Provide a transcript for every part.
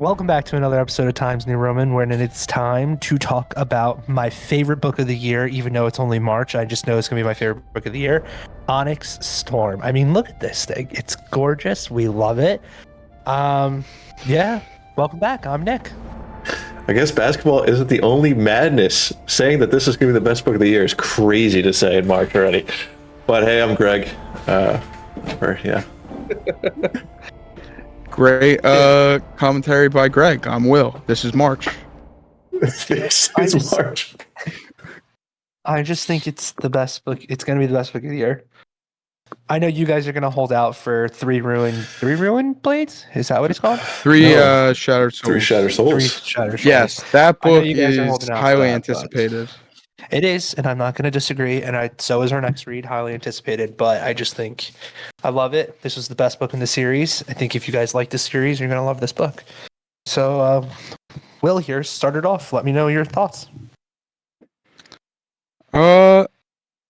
Welcome back to another episode of Times New Roman, where it's time to talk about my favorite book of the year, even though it's only March. I just know it's going to be my favorite book of the year, Onyx Storm. I mean, look at this thing. It's gorgeous. We love it. Yeah, welcome back. I'm Nick. I guess basketball isn't the only madness. Saying that this is going to be the best book of the year is crazy to say in March already. But hey, I'm Greg. Yeah. Great commentary by Greg. I'm Will. This is March. It's March. I just think it's the best book. It's going to be the best book of the year. I know you guys are going to hold out for three ruined blades. Is that what it's called? Shattered Souls. Three Shattered Souls. Three Shattered Souls. Yes, that book you guys are is holding out for highly that, anticipated. It is, and I'm not going to disagree. And so is our next read, highly anticipated. But I just think I love it. This was the best book in the series. I think if you guys like this series, you're going to love this book. So, Will here, start it off. Let me know your thoughts. Well,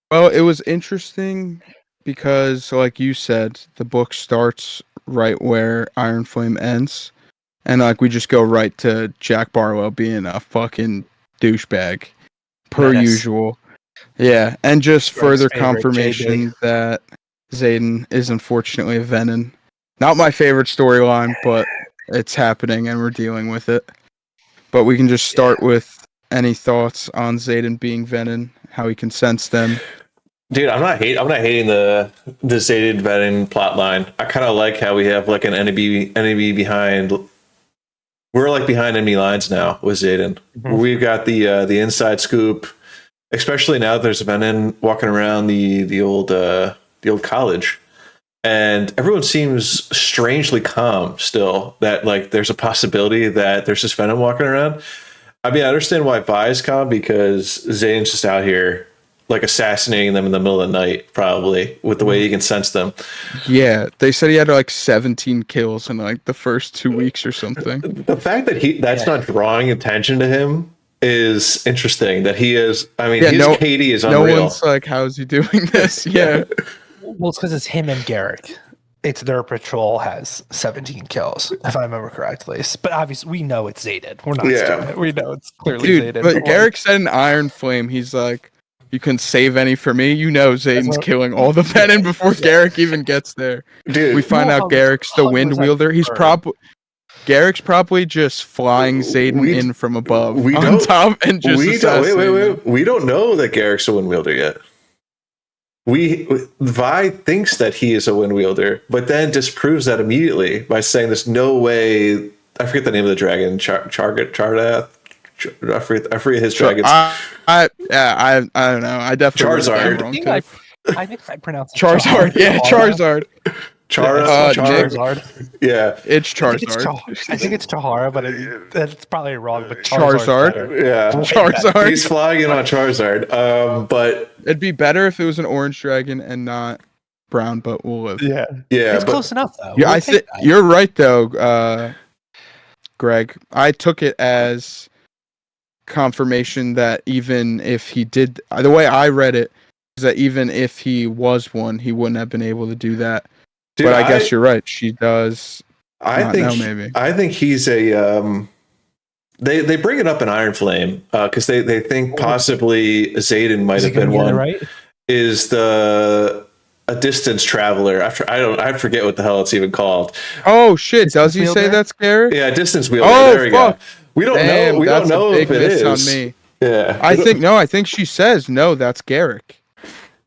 it was interesting because, like you said, the book starts right where Iron Flame ends, and we just go right to Jack Barlow being a fucking douchebag. Per usual. Yeah, and just further confirmation that Xaden is unfortunately a VENIN. Not my favorite storyline, but it's happening and we're dealing with it. But we can just start with any thoughts on Xaden being VENIN, how he can sense them. Dude, I'm not hating the Xaden VENIN plotline. I kind of like how we have like an enemy behind. We're like behind enemy lines now with Xaden. Mm-hmm. We've got the inside scoop, especially now that there's a VENIN walking around the old college, and everyone seems strangely calm still. That like there's a possibility that there's this VENIN walking around. I mean, I understand why Vi is calm because Xaden's just out here like assassinating them in the middle of the night, probably with the way he can sense them. Yeah, they said he had like 17 kills in like the first 2 weeks or something. The fact that that's not drawing attention to him is interesting. That he is, I mean, his KD is unreal. No one's like, how's he doing this? Yeah. Well, it's because it's him and Garrick. It's their patrol has 17 kills, if I remember correctly. But obviously, we know it's Xaden. We're not stupid. We know it's clearly Xaden. But Garrick said in Iron Flame, he's like, you couldn't save any for me. You know Xaden's killing all the VENIN before Garrick even gets there. Dude, we find out Garrick's the wind wielder. Garrick's probably just flying Xaden in from above on top and just wait. We don't know that Garrick's a wind wielder yet. Vi thinks that he is a wind wielder, but then disproves that immediately by saying there's no way. I forget the name of the dragon. Chardath. I forget his dragons. I don't know. I definitely Charizard. I think I pronounce it Charizard. Yeah, Charizard. Charizard. Yeah, it's Charizard. I think it's Tahara, but that's probably wrong. But Charizard. Yeah, Charizard. He's flying in on Charizard. But it'd be better if it was an orange dragon and not brown. But we'll live. Yeah. It's close enough though. Yeah, I think you're right though, Greg. I took it as confirmation that even if he did, the way I read it is that even if he was one, he wouldn't have been able to do that. Dude, but I guess you're right. She does. I think he's a. They bring it up in Iron Flame because they think possibly Xaden might have been one. Right? Is a distance traveler? I forget what the hell it's even called. Oh shit! Does he say that's Garrett? Yeah, distance wielder. Oh, there we go. We don't know. We don't know if it is. On me. Yeah, I think she says no. That's Garrick.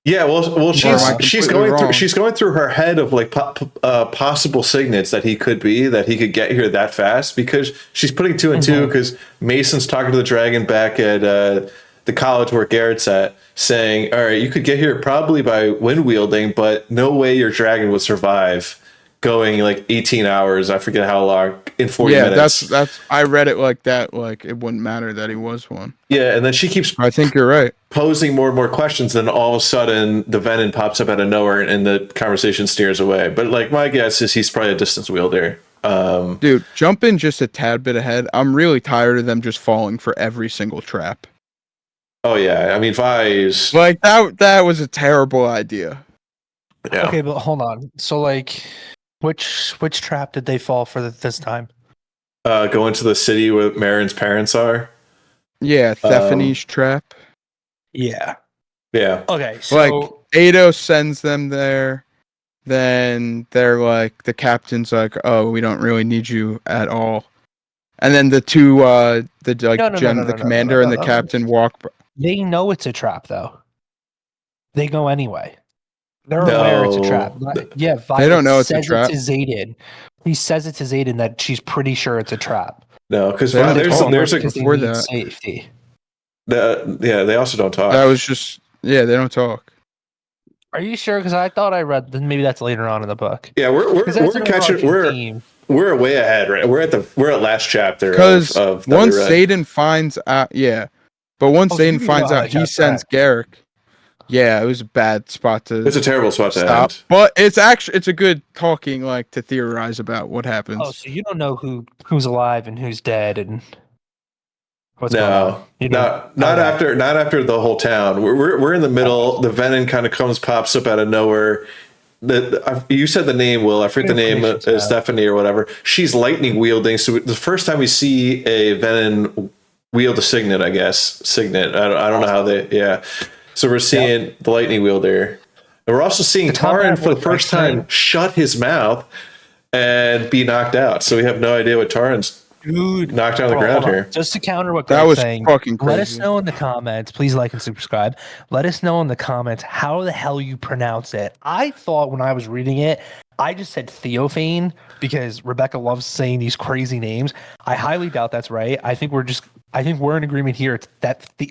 Yeah, well, she's going through her head of like possible signets that he could get here that fast because she's putting two and two because Mason's talking to the dragon back at the college where Garrett's at, saying, "All right, you could get here probably by wind wielding, but no way your dragon would survive going like 18 hours. I forget how long in 40 minutes." Yeah, that's. I read it like that. Like it wouldn't matter that he was one. Yeah, and then she keeps. I think you're right. Posing more and more questions, then all of a sudden the VENIN pops up out of nowhere, and the conversation steers away. But like my guess is he's probably a distance wielder. Dude, jump in just a tad bit ahead. I'm really tired of them just falling for every single trap. Oh yeah, I mean Vi's like that was a terrible idea. Yeah. Okay, but hold on. So like, which trap did they fall for this time? go into the city where Marin's parents are. Yeah, Thephane's trap. Yeah. Yeah. Okay. So Like Ado sends them there. Then they're like, the captain's like, "Oh, we don't really need you at all." And then the two, the commander and the captain walk. they know it's a trap, though. They go anyway. They're No. aware it's a trap. Yeah, Violet They don't know it's a says trap. it to Xaden. He says it to Xaden that she's pretty sure it's a trap. No, because They don't talk there's a Because they before need that. safety. they also don't talk. That was just they don't talk. Are you sure? Because I thought I read. Then maybe that's later on in the book. Yeah, we're 'Cause that's an catching overarching theme. we're way ahead, right? We're at last chapter Because of once that we read. Xaden finds out, but once Oh, so you Xaden know finds how out, that he got sends Garrick. Yeah, it was a bad spot to It's a terrible spot to stop, end. but it's a good talking like to theorize about what happens. Oh, so you don't know who's alive and who's dead and what's going on? No, You know? not Okay. after the whole town. We're in the middle. The Venin kind of pops up out of nowhere. You said the name, Will. I forget the name. Is Stephanie or whatever. She's lightning wielding. So the first time we see a Venin wield a signet, I guess signet. I don't know how they. Yeah. So we're seeing the lightning wielder, and we're also seeing Taran for the first time shut his mouth and be knocked out. So we have no idea what Taran's knocked on the ground here. Just to counter what That Greg's was saying, fucking let us crazy. know in the comments. Please like and subscribe. Let us know in the comments how the hell you pronounce it. I thought when I was reading it, I just said Theophane because Rebecca loves saying these crazy names. I highly doubt that's right. I think we're in agreement here. It's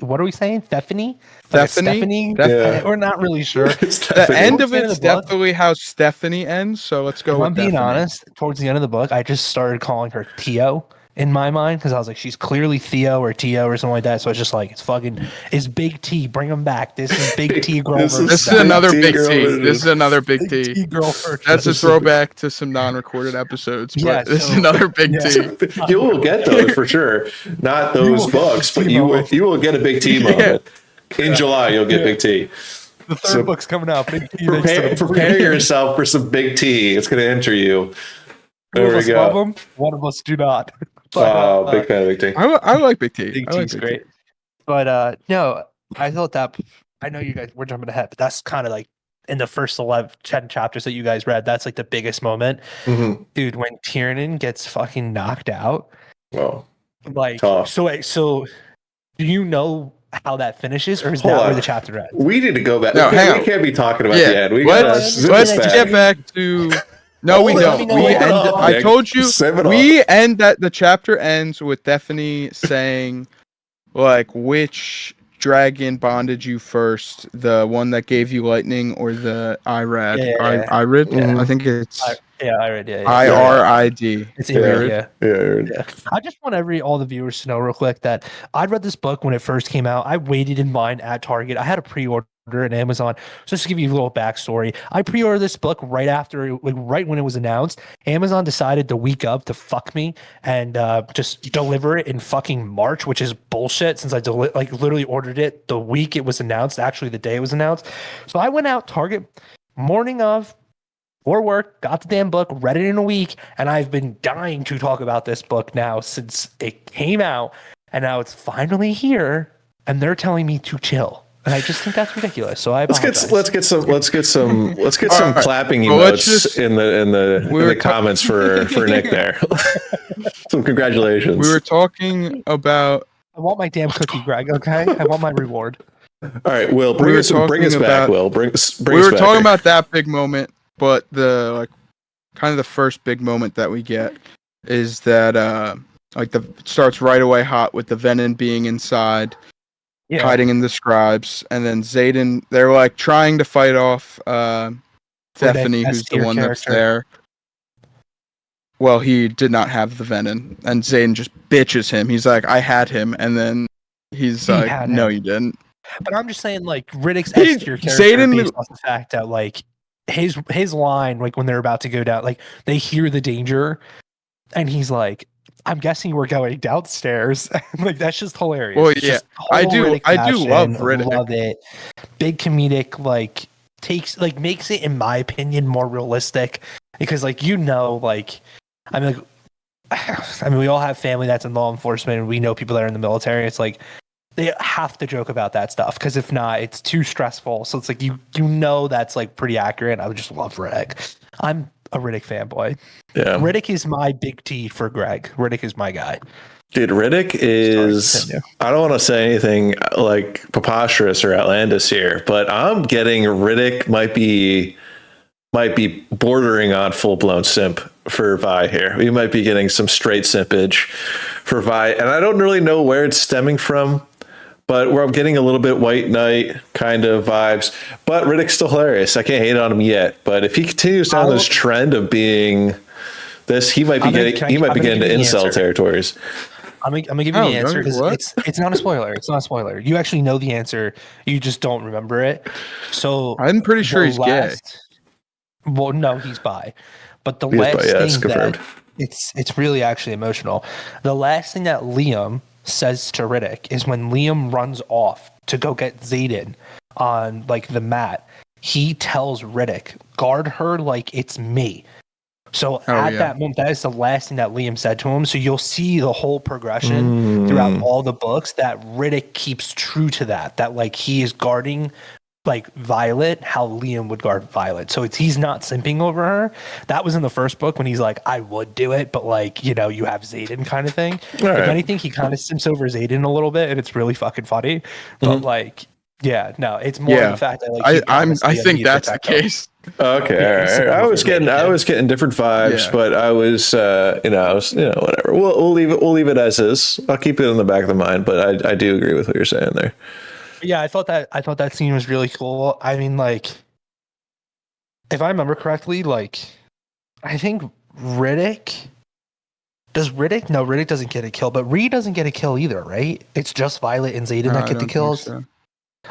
what are we saying? Stephanie? Stephanie? Yeah. We're not really sure. The end of Towards it's the book, definitely how Stephanie ends. So let's go if with I'm being Stephanie. honest, towards the end of the book, I just started calling her Theo in my mind because I was like, she's clearly Theo or Tio or something like that. So it's just like, it's Big T. Bring him back. This is Big T girl. This versus This is Big another T big girl T. version. This is another big Big T. T girl version. That's a throwback to some non-recorded episodes, but Yeah, this is so- another big yeah. T. You will get those for sure. Not those will get books, Big but T moment. you will get a Big T moment. In July, you'll get Big T. The third So- book's coming out. Big T next to the Prepare yourself for some Big T. It's going to enter you. Two There of we us love go. him. One of us do not. But, Big fan of Big T. I like big T. Big I like T's big great. T. But no, I thought that. I know you guys. We're jumping ahead, but that's kind of like in the first 10 chapters that you guys read. That's like the biggest moment, Mm-hmm. dude. When Tiernan gets fucking knocked out, Well, like tough. So do you know how that finishes, or is Hold that on. where the chapter ends? we need to go back. No, hang we on. can't be talking about Yeah, the end. We let's get back to. No, we Hold don't. on, We hold end. on, I Nick. told you. Save it We end that the chapter ends with Stephanie saying, like, which dragon bonded you first? The one that gave you lightning, or the Irad? Yeah. Irid. Mhm. I think it's I read. Yeah. IRID. It's Yeah. Irid, yeah. Yeah. I just want all the viewers to know real quick that I read this book when it first came out. I waited in line at Target. I had a pre-order at Amazon. So just to give you a little backstory, I pre-ordered this book right when it was announced. Amazon decided the week of to fuck me and just deliver it in fucking March, which is bullshit since I literally ordered it the week it was announced, actually the day it was announced. So I went out Target morning of for work, got the damn book, read it in a week, and I've been dying to talk about this book now since it came out, and now it's finally here, and they're telling me to chill, and I just think that's ridiculous. So I apologize. Let's get some All right. clapping Well, let's emotes just- in the comments for Nick there. Some congratulations. We were talking about. I want my damn cookie, Greg. Okay, I want my reward. All right, Will, We bring were us back. talking Will, bring us We were back talking here. about that big moment, but the kind of the first big moment that we get is that it starts right away hot with the Venin being inside, Yeah, hiding in the scribes, and then Xaden, they're like trying to fight off Stephanie, who's the S-tier one that's character. there. Well, he did not have the Venin, and Xaden just bitches him. He's like, "I had him," and then he's He like, had "No, him. you didn't." But I'm just saying, like Riddick's He- S-tier character, Xaden- based off the fact that like his line, like when they're about to go down, like they hear the danger, and he's like, "I'm guessing we're going downstairs." Like that's just hilarious. Well, It's yeah, just I total do Riddick love passion, Riddick. Love it. Big comedic, like makes it, in my opinion, more realistic because like I mean, like I mean, we all have family that's in law enforcement, and we know people that are in the military. It's like they have to joke about that stuff because if not, it's too stressful. So it's like you know that's like pretty accurate. I would just love Riddick. I'm a Riddick fanboy. Yeah. Riddick is my big T for Greg. Riddick is my guy. Dude, Riddick is, I don't want to say anything like preposterous or outlandish here, but I'm getting Riddick might be bordering on full-blown simp for Vi here. We might be getting some straight simpage for Vi, and I don't really know where it's stemming from, but where I'm getting a little bit White Knight kind of vibes. But Riddick's still hilarious. I can't hate on him yet, but if he continues down this trend of being this, he might be getting into incel territories. I'm gonna give you the answer because it's not a spoiler. It's not a spoiler. You actually know the answer. You just don't remember it. So I'm pretty sure he's gay. Well, no, he's bi. But the last thing that it's really actually emotional. The last thing that Liam says to Riddick is when Liam runs off to go get Xaden on like the mat. He tells Riddick, "Guard her like it's me." So that moment, that is the last thing that Liam said to him. So you'll see the whole progression throughout all the books that Riddick keeps true to that. That like he is guarding like Violet, how Liam would guard Violet. So he's not simping over her. That was in the first book when he's like, I would do it, but like, you know, you have Xaden kind of thing. If anything, he kind of simps over Xaden a little bit, and it's really fucking funny. But like, yeah, no, it's more the fact that like I think that's the case. Okay, all right. I was getting different vibes, but I was whatever. We'll leave it as is. I'll keep it in the back of the mind, but I do agree with what you're saying there. Yeah, I thought that scene was really cool. I mean, like, if I remember correctly, like, I think Riddick doesn't get a kill, but Ree doesn't get a kill either, right? It's just Violet and Xaden that get the kills. So.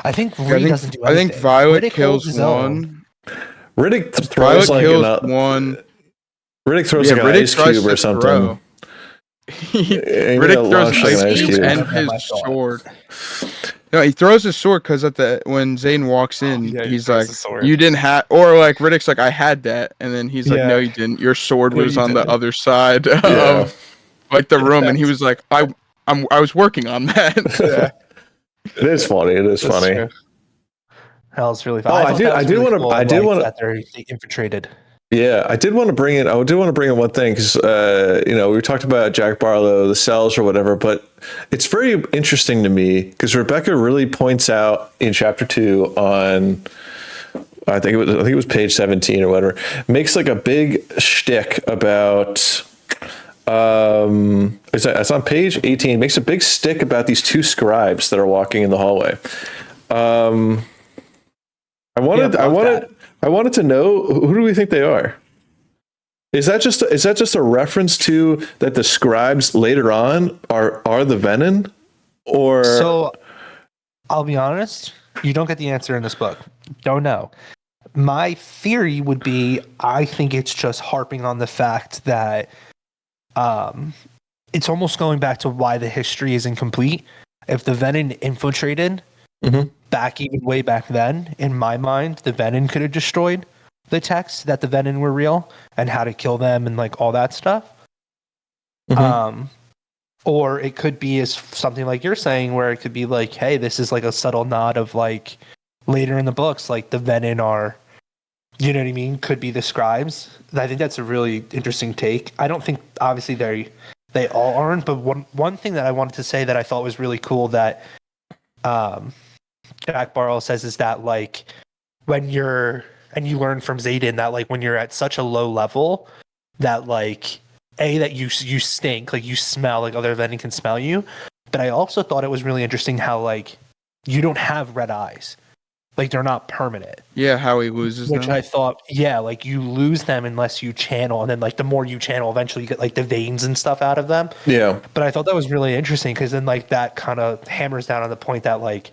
I think Ree doesn't do anything. I think Violet Riddick kills one. Riddick throws one. Riddick throws like an ice cube or something. Riddick throws an ice cube and his sword. No, he throws his sword because when Xaden walks in, he's like, "You didn't have," or like Riddick's like, "I had that," and then he's like, "No, you didn't. Your sword was on the other side of like the room," and he was like, "I was working on that." It is funny. It is funny. True. Hell, it's really fun. I did want to. That they infiltrated. Yeah, I did want to bring in one thing because we talked about Jack Barlow, the cells or whatever, but it's very interesting to me because Rebecca really points out in chapter 2 on I think it was page 17 or whatever, makes like a big shtick about it's on page 18, makes a big stick about these two scribes that are walking in the hallway. I wanted to know, who do we think they are? Is that just a reference to that the scribes later on are the VENIN? Or so I'll be honest, you don't get the answer in this book. Don't know. My theory would be I think it's just harping on the fact that it's almost going back to why the history is incomplete. If the VENIN infiltrated way back then, in my mind, the VENIN could have destroyed the text that the VENIN were real and how to kill them and like all that stuff. Or it could be as something like you're saying, where it could be like, hey, this is like a subtle nod of like later in the books, like the VENIN are, you know what I mean? Could be the scribes. I think that's a really interesting take. I don't think obviously they all aren't, but one thing that I wanted to say that I thought was really cool that Jack Barlow says is that like when you learn from Xaden that like when you're at such a low level that like that you stink, like you smell, like other VENIN can smell you. But I also thought it was really interesting how like you don't have red eyes. Like they're not permanent. Yeah, how he loses them. Which I thought, like you lose them unless you channel, and then like the more you channel, eventually you get like the veins and stuff out of them. Yeah. But I thought that was really interesting because then like that kind of hammers down on the point that like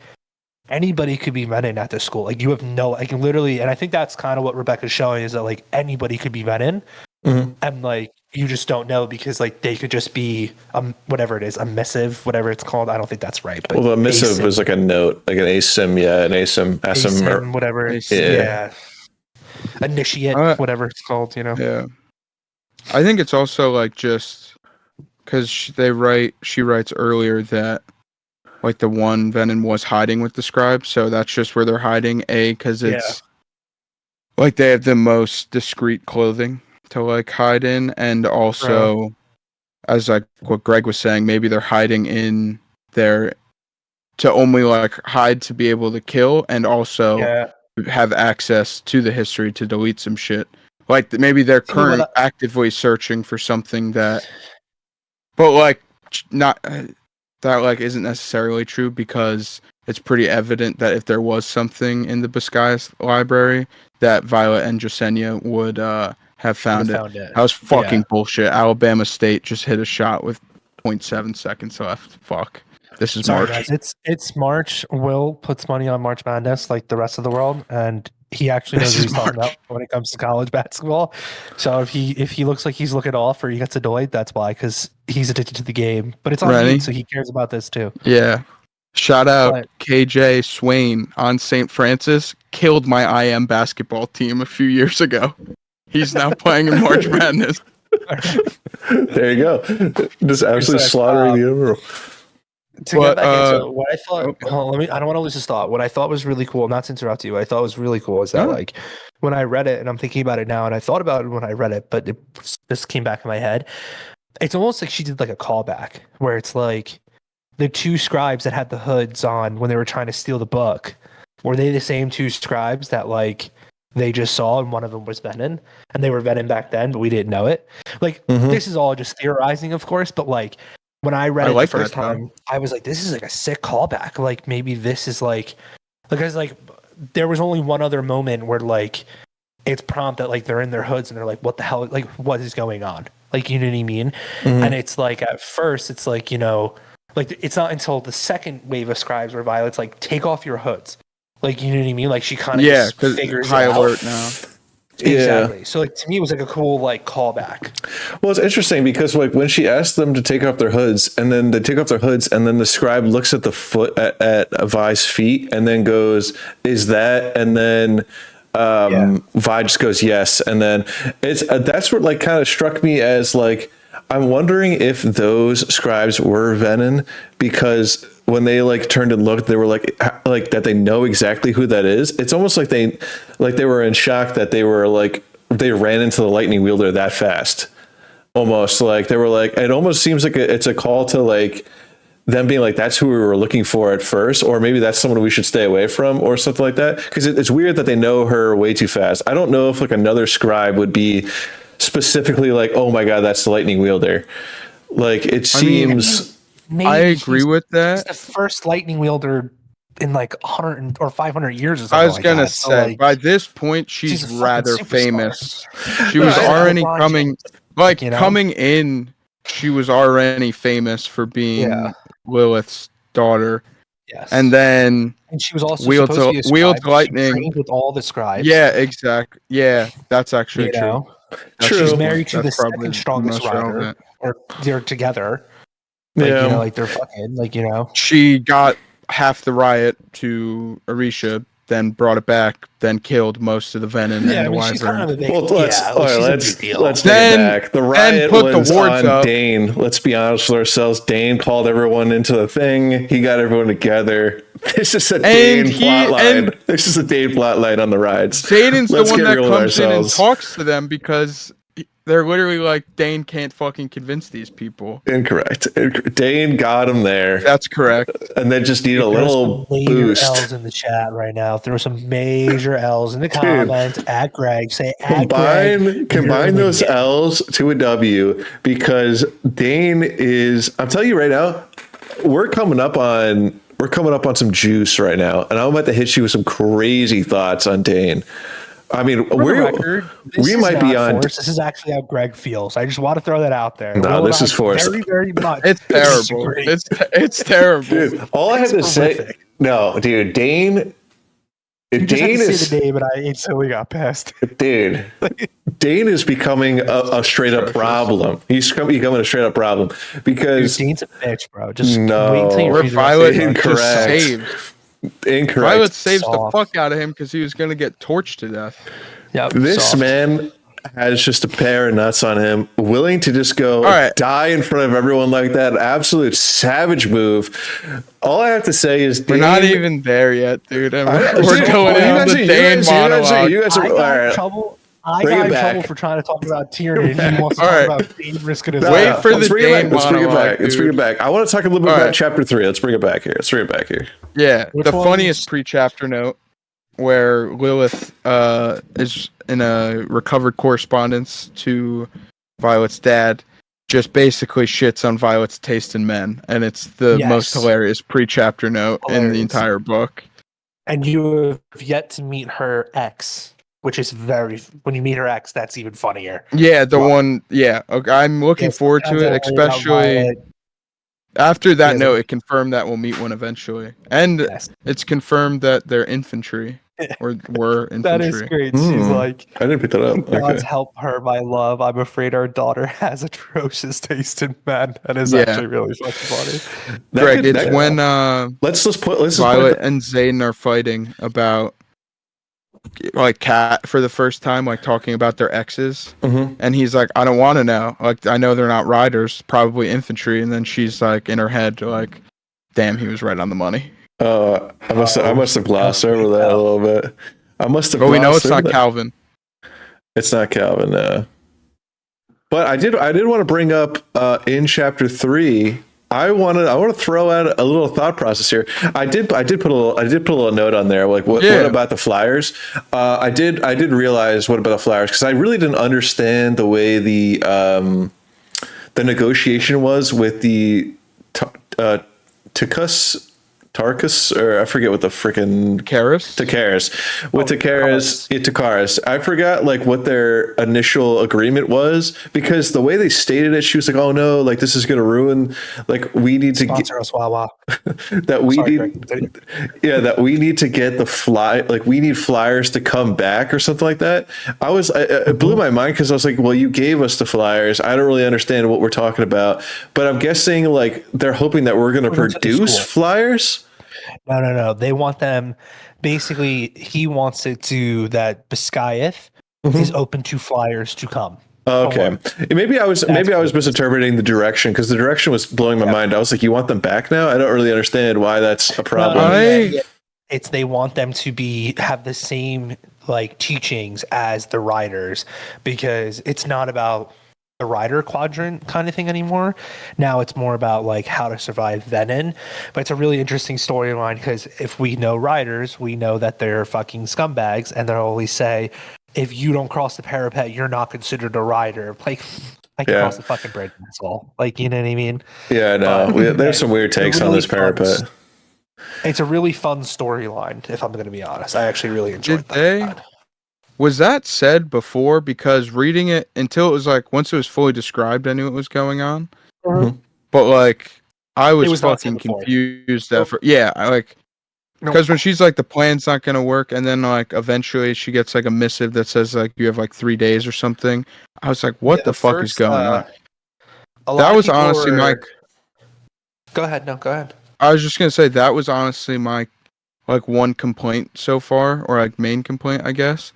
anybody could be VENIN at this school. Like you have no, like literally, and I think that's kind of what Rebecca's showing is that like anybody could be VENIN, and like you just don't know because like they could just be whatever it is, a missive, whatever it's called. I don't think that's right. But well, the missive was like a note, like an ASIM, an ASIM, or whatever. Initiate, whatever it's called. Yeah. I think it's also like just because she writes earlier that like the one Venin was hiding with the scribe, so that's just where they're hiding. Because it's like they have the most discreet clothing to like hide in, and also as like what Greg was saying, maybe they're hiding in there to only like hide to be able to kill, and also have access to the history to delete some shit. Like maybe they're currently actively searching for something that, but like not that like isn't necessarily true, because it's pretty evident that if there was something in the Biscayas library, that Violet and Jasenia would have found it. That was fucking bullshit. Alabama State just hit a shot with 0.7 seconds left. Fuck. This is March. Guys, it's March. Will puts money on March Madness like the rest of the world, and he actually knows what he's talking about when it comes to college basketball. So if he looks like he's looking off or he gets annoyed, that's why, because he's addicted to the game. But it's on mute, so he cares about this too. Yeah. Shout out KJ Swain on St. Francis. Killed my IM basketball team a few years ago. He's now playing in March Madness. There you go. Just absolutely slaughtering the overall. To get back into what I thought, I don't want to lose this thought. What I thought was really cool, not to interrupt you, what I thought was really cool is that like when I read it, and I'm thinking about it now, and I thought about it when I read it, but this came back in my head. It's almost like she did like a callback where it's like the two scribes that had the hoods on when they were trying to steal the book. Were they the same two scribes that like they just saw, and one of them was Venin, and they were Venin back then, but we didn't know it? Like this is all just theorizing, of course, but like when I read it the first time, I was like, this is like a sick callback. Like maybe this is like because like there was only one other moment where like it's prompt that like they're in their hoods and they're like, what the hell? Like what is going on? Like, you know what I mean? And it's like at first it's like, you know, like it's not until the second wave of scribes where Violet's like, take off your hoods. Like, you know what I mean? Like she kind of just figures high it out. alert now. Exactly. So like to me it was like a cool like callback. Well, it's interesting because like when she asked them to take off their hoods, and then they take off their hoods, and then the scribe looks at the foot at Vi's feet and then goes, is that? And then Vi just goes yes, and then it's that's what like kind of struck me as like, I'm wondering if those scribes were Venin, because when they like turned and looked, they were like that they know exactly who that is. It's almost like they were in shock that they were like they ran into the lightning wielder that fast. Almost like they were like, it almost seems like it's a call to like them being like, that's who we were looking for at first, or maybe that's someone we should stay away from or something like that. Because it's weird that they know her way too fast. I don't know if like another scribe would be specifically like, oh my god, that's the lightning wielder. Like it seems. I agree with that. He's the first lightning wielder in like 100 or 500 years or something. I was gonna say, so, like, by this point, she's rather famous. She was already coming, like, you know? Coming in. She was already famous for being Lilith's daughter. Yes, and she was also wields lightning with all the scribes. Yeah, exactly. Yeah, that's actually true. She's married to the second strongest rider, or they're together. Like, you know, like they're fucking, like, you know. She got half the riot to Orisha, then brought it back, then killed most of the Venin and the Wyvern. Let's take it back. The riot was on Dain. Let's be honest with ourselves. Dain called everyone into the thing. He got everyone together. This is a Dain plotline. This is a Dain plotline on the rides. Xaden's the one that comes in and talks to them because they're literally like, Dain can't fucking convince these people. Incorrect. Dain got him there. That's correct. And then just need a little boost. L's in the chat right now. Throw some major L's in the comments. At Greg. Say at Greg. Combine those L's to a W, because Dain is, I'm telling you right now, we're coming up on some juice right now. And I'm about to hit you with some crazy thoughts on Dain. I mean, we might be on. This is actually how Greg feels. I just want to throw that out there. No, this is forced. Very, very much. It's terrible. It's terrible. Dude, all I have to say, no, dude, Dain. Dain is say the name, and I instantly got past. Dude, Dain is becoming a straight up problem. He's becoming a straight up problem because Dain's a bitch, bro. Just wait until you're Violet incorrect. Incorrect. Violet saves the fuck out of him because he was going to get torched to death. Yep, this man, has just a pair of nuts on him, willing to just go die in front of everyone like that. Absolute savage move. All I have to say is we're not even there yet, dude. We're going on the Dain monologue. You guys are all right. I got in trouble for trying to talk about Tyrion. And he wants to talk about Dain risking his Wait for the Dain Let's bring it monologue, back. Let's bring it back. I want to talk a little bit about chapter 3. Let's bring it back here. Yeah, the funniest pre-chapter note where Lilith is in a recovered correspondence to Violet's dad, just basically shits on Violet's taste in men, and it's the most hilarious pre-chapter note in the entire book. And you have yet to meet her ex, which is when you meet her ex, that's even funnier. Yeah, one. Yeah, okay, I'm looking forward to it, especially after that note. It confirmed that we'll meet one eventually, and it's confirmed that they're infantry. Or were infantry. That is great. She's like, I didn't pick that up. God's help her, my love. I'm afraid our daughter has atrocious taste in men. That is actually really fucking funny. Greg, it's when let's Violet and Xaden are fighting about like Cat for the first time, like talking about their exes, and he's like, I don't want to know. Like, I know they're not riders, probably infantry, and then she's like in her head, like, damn, he was right on the money. I must have glossed over that a little bit. I must have. But we know it's not Calvin. It's not Calvin. But I did want to bring up in chapter 3. I want to throw out a little thought process here. I did put a little note on there. Like what about the flyers? I did realize what about the flyers, because I really didn't understand the way the negotiation was with the Tarkus, or I forget what the freaking Takaris. With Takaris. I forgot like what their initial agreement was, because the way they stated it, she was like, "Oh no, like this is gonna ruin. Like we need to get that we need to get the fly. Like we need flyers to come back or something like that." It blew my mind, because I was like, "Well, you gave us the flyers. I don't really understand what we're talking about." But I'm guessing like they're hoping that we're gonna produce flyers. No. They want them. Basically, he wants it to that Biscayeth is open to flyers to come. Okay, maybe I was misinterpreting the direction, because the direction was blowing my mind. I was like, "You want them back now?" I don't really understand why that's a problem. It's they want them to have the same like teachings as the riders, because it's not about the rider quadrant kind of thing anymore. Now it's more about like how to survive VENIN. But it's a really interesting storyline, because if we know riders, we know that they're fucking scumbags, and they'll always say, if you don't cross the parapet, you're not considered a rider. Like I can cross the fucking bridge, that's all. Like, you know what I mean? Yeah, no. There's some weird takes on this parapet. It's a really fun storyline, if I'm going to be honest. I actually really enjoyed that. Was that said before? Because reading it, until it was like, once it was fully described, I knew what was going on. But like, I was fucking confused. Because when she's like, the plan's not going to work, and then like eventually she gets like a missive that says like you have like 3 days or something. I was like, what the fuck is going on? That was honestly my. Go ahead. No, go ahead. I was just gonna say that was honestly my like one complaint so far, or like main complaint, I guess,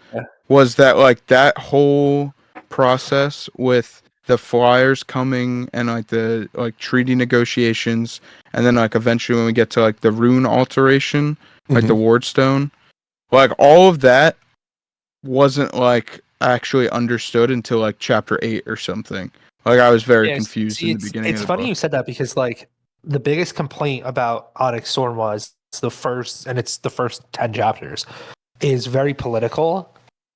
was that like that whole process with the flyers coming and like the like treaty negotiations, and then like eventually when we get to like the rune alteration, like the wardstone, like all of that wasn't like actually understood until like chapter 8 or something. Like I was very confused in the beginning. It's funny you said that, because like the biggest complaint about Onyx Storm was the first 10 chapters is very political,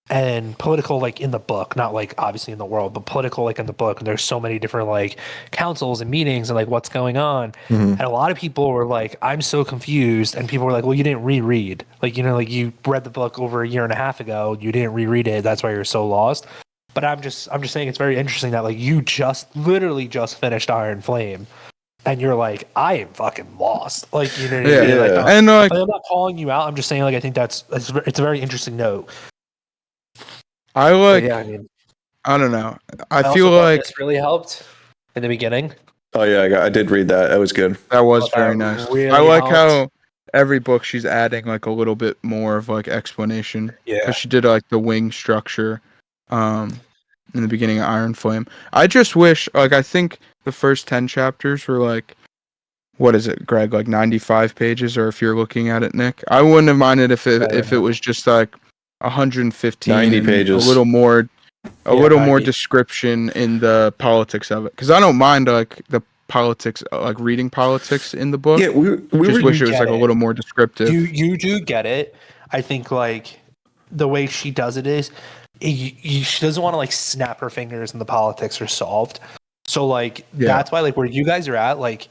and political like in the book, not like obviously in the world, but political like in the book. And there's so many different like councils and meetings and like what's going on. And a lot of people were like, I'm so confused. And people were like, well, you didn't reread. Like, you know, like you read the book over a year and a half ago, you didn't reread it. That's why you're so lost. But I'm just saying it's very interesting that like you literally just finished Iron Flame, and you're like, I am fucking lost. Like, you know what I mean? Like, and like, I'm not calling you out. I'm just saying like I think it's a very interesting note. I like. Yeah, I mean, I don't know. I feel like this really helped in the beginning. Oh yeah, I did read that. That was good. That was very nice. Really I like how every book she's adding like a little bit more of like explanation. Yeah, because she did like the wing structure. in the beginning of Iron Flame. I just wish, like, I think the first 10 chapters were like, what is it, Greg? Like 95 pages, or if you're looking at it, Nick, I wouldn't have minded if it was just like 115, 90 pages, a little more description in the politics of it. Because I don't mind like the politics, like reading politics in the book. Yeah, we just wish it was like a little more descriptive. You do get it. I think like the way she does it is, she doesn't want to like snap her fingers and the politics are solved. So like that's why like where you guys are at, like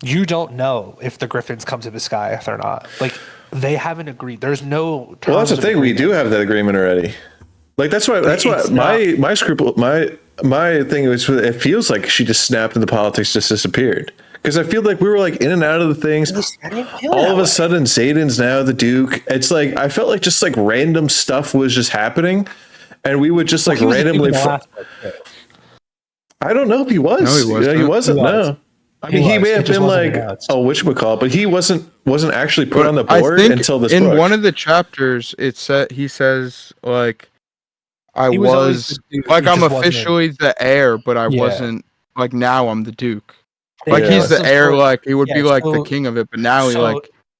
you don't know if the Griffins come to Biscaya or not. Like they haven't agreed. There's no. Well, that's the thing. We do have that agreement already. Like that's why my scruple my thing was, it feels like she just snapped and the politics just disappeared. Because I feel like we were like in and out of the things. All of a sudden, Xaden's now the Duke. It's like I felt like just like random stuff was just happening, and we would just like randomly. I don't know if he was. No, he wasn't. He wasn't. No. I mean, he may have been like, whatchamacallit, but he wasn't actually put on the board until this. In one of the chapters, he says like, I'm officially the heir, but I wasn't like now I'm the Duke. Like he's the heir, like he would be like the king of it, but now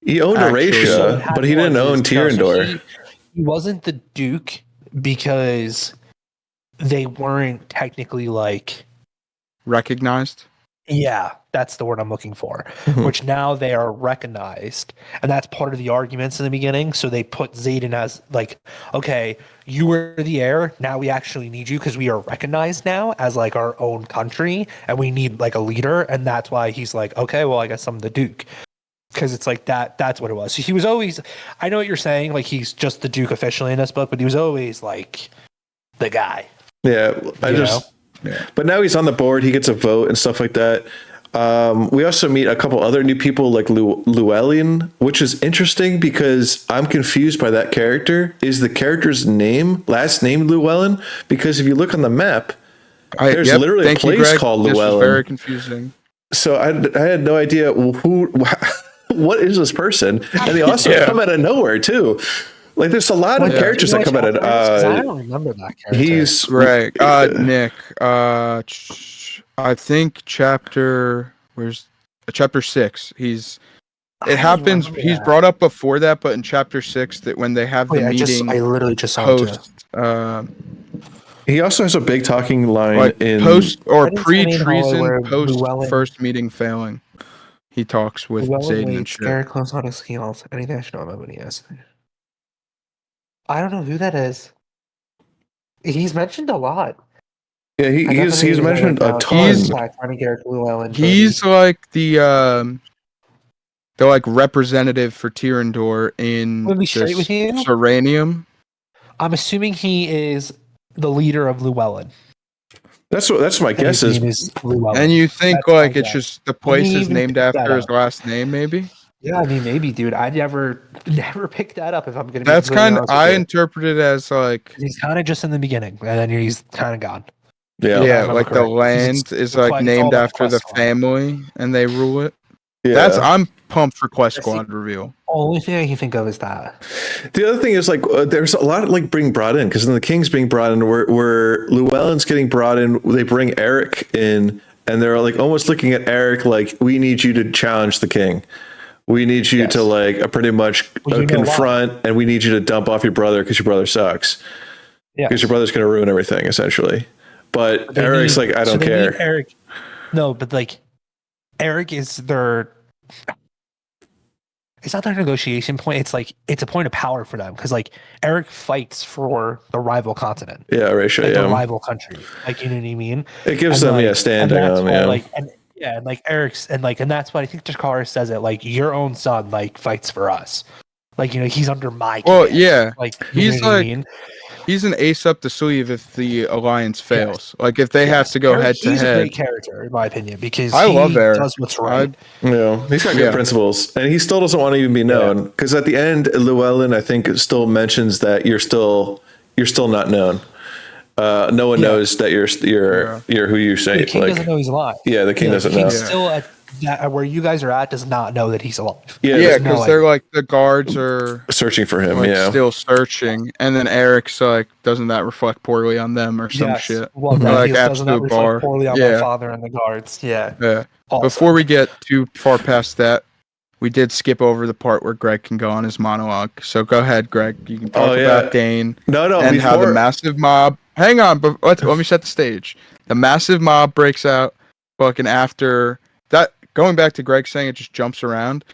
he owned Eurasia, but he didn't own Tyrrendor. He wasn't the Duke because they weren't technically like recognized. Yeah, that's the word I'm looking for. Which now they are recognized, and that's part of the arguments in the beginning. So they put Xaden as like, okay, you were the heir. Now we actually need you because we are recognized now as like our own country, and we need like a leader. And that's why he's like, okay, well, I guess I'm the Duke, because it's like that. That's what it was. So he was always. I know what you're saying. Like he's just the Duke officially in this book, but he was always like the guy. Yeah, But now he's on the board. He gets a vote and stuff like that. We also meet a couple other new people like Llewellyn, which is interesting because I'm confused by that character. Is the character's last name Llewellyn? Because if you look on the map, there's literally a place called Llewellyn. This is very confusing. So I had no idea what is this person, and they also come out of nowhere too. Like there's a lot of characters that come out of. I don't remember that character. He's right, Nick. I think chapter 6. He's brought up before that, but in chapter 6 that when they have the meeting, I literally just saw it. He also has a big talking line like in post or pre-treason, post first meeting failing. He talks with Xaden and shit. Garrett close on his heels. Anything I should know about when he has. I don't know who that is. He's mentioned a lot. Yeah, he's mentioned a ton. He's like the like representative for Tyrrendor in Serenium. I'm assuming he is the leader of Llewellyn. That's my guess is. And you think like it's just the place is named after his last name, maybe? Yeah, I mean, maybe, dude. I never picked that up. If I'm gonna, that's kind of. I interpret it as like he's kind of just in the beginning, and then he's kind of gone. Yeah, like the land is like named after the family, and they rule it. Yeah, I'm pumped for Quest Squad reveal. Only thing I can think of is that. The other thing is like there's a lot of like being brought in because then the King's being brought in, where Llewellyn's getting brought in. They bring Eric in, and they're like almost looking at Eric like, we need you to challenge the King. We need you to like pretty much confront, and we need you to dump off your brother because your brother sucks. Yeah, because your brother's going to ruin everything essentially. But Eric's like, I don't care. Eric, no, but like Eric is their. It's not their negotiation point. It's like it's a point of power for them because like Eric fights for the rival continent. Yeah, Eurasia, like the rival country. Like you know what I mean? It gives them standing on. And like Eric's and that's what I think Jakar says it like your own son like fights for us. Like he's under my command. Well, yeah. Like he's like he's an ace up the sleeve if the alliance fails. Yes. Like if they have to go head to head. He's a great character in my opinion because I love Eric. Does what's right. He's got good principles, and he still doesn't want to even be known because at the end, Llewellyn I think still mentions that you're still not known. No one knows that you're who you say. The King doesn't know he's alive. Yeah, the King doesn't know. Still that where you guys are at does not know that he's alive. Yeah, Yeah, there's no because they're idea. like the guards are searching for him. like Yeah, still searching, and then Eric's like, doesn't that reflect poorly on them or some Yes. shit? Well, Mhm. that Like he doesn't that absolute reflect bar. poorly on my Yeah. father and the guards. Yeah. Yeah. Awesome. Before we get too far past that, we did skip over the part where Greg can go on his monologue. So go ahead, Greg. You can talk about Dain No, and how the before- massive mob. Hang on, but let me set the stage. The massive mob breaks out. Fucking after that, going back to Greg saying it just jumps around.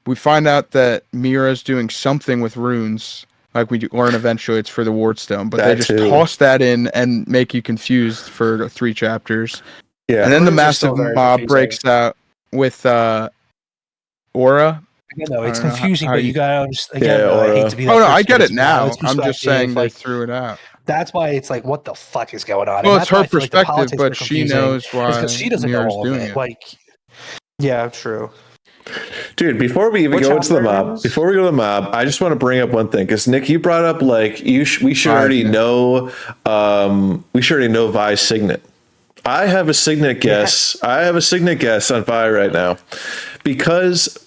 We find out that Mira's doing something with runes. Like we learn eventually, it's for the Wardstone, but they That just too. toss that in and make you confused for 3 chapters. Yeah, And then the Runes are still massive very mob confusing. breaks out with Aura. You know, it's I don't know confusing, how but you- you gotta understand. Again, Yeah, though, I or, hate to be that Oh no, I person, get but it it's now. Riley's I'm just perspective, saying they like, threw it out. that's why it's like, what the fuck is going on? Well, And it's that's why her I feel like the perspective, politics are but she confusing. knows It's why because she doesn't know Mira's all of doing it. it. Like, yeah, true. dude. Before we even What go into the chapter mob, is- before we go to the mob, I just want to bring up one thing because Nick, you brought up like we should already Nick. know. We should already know Vi's signet. I have a signet guess. I have a signet guess on Vi right now because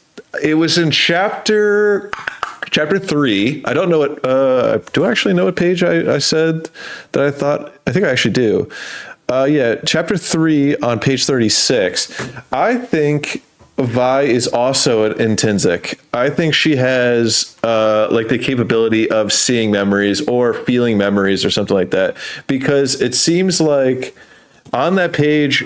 it was in chapter 3. I don't know what. Do I actually know what page I said that I thought? I think I actually do. Yeah, chapter 3 on page 36. I think Vi is also an intrinsic. I think she has like the capability of seeing memories or feeling memories or something like that because it seems like. On that page,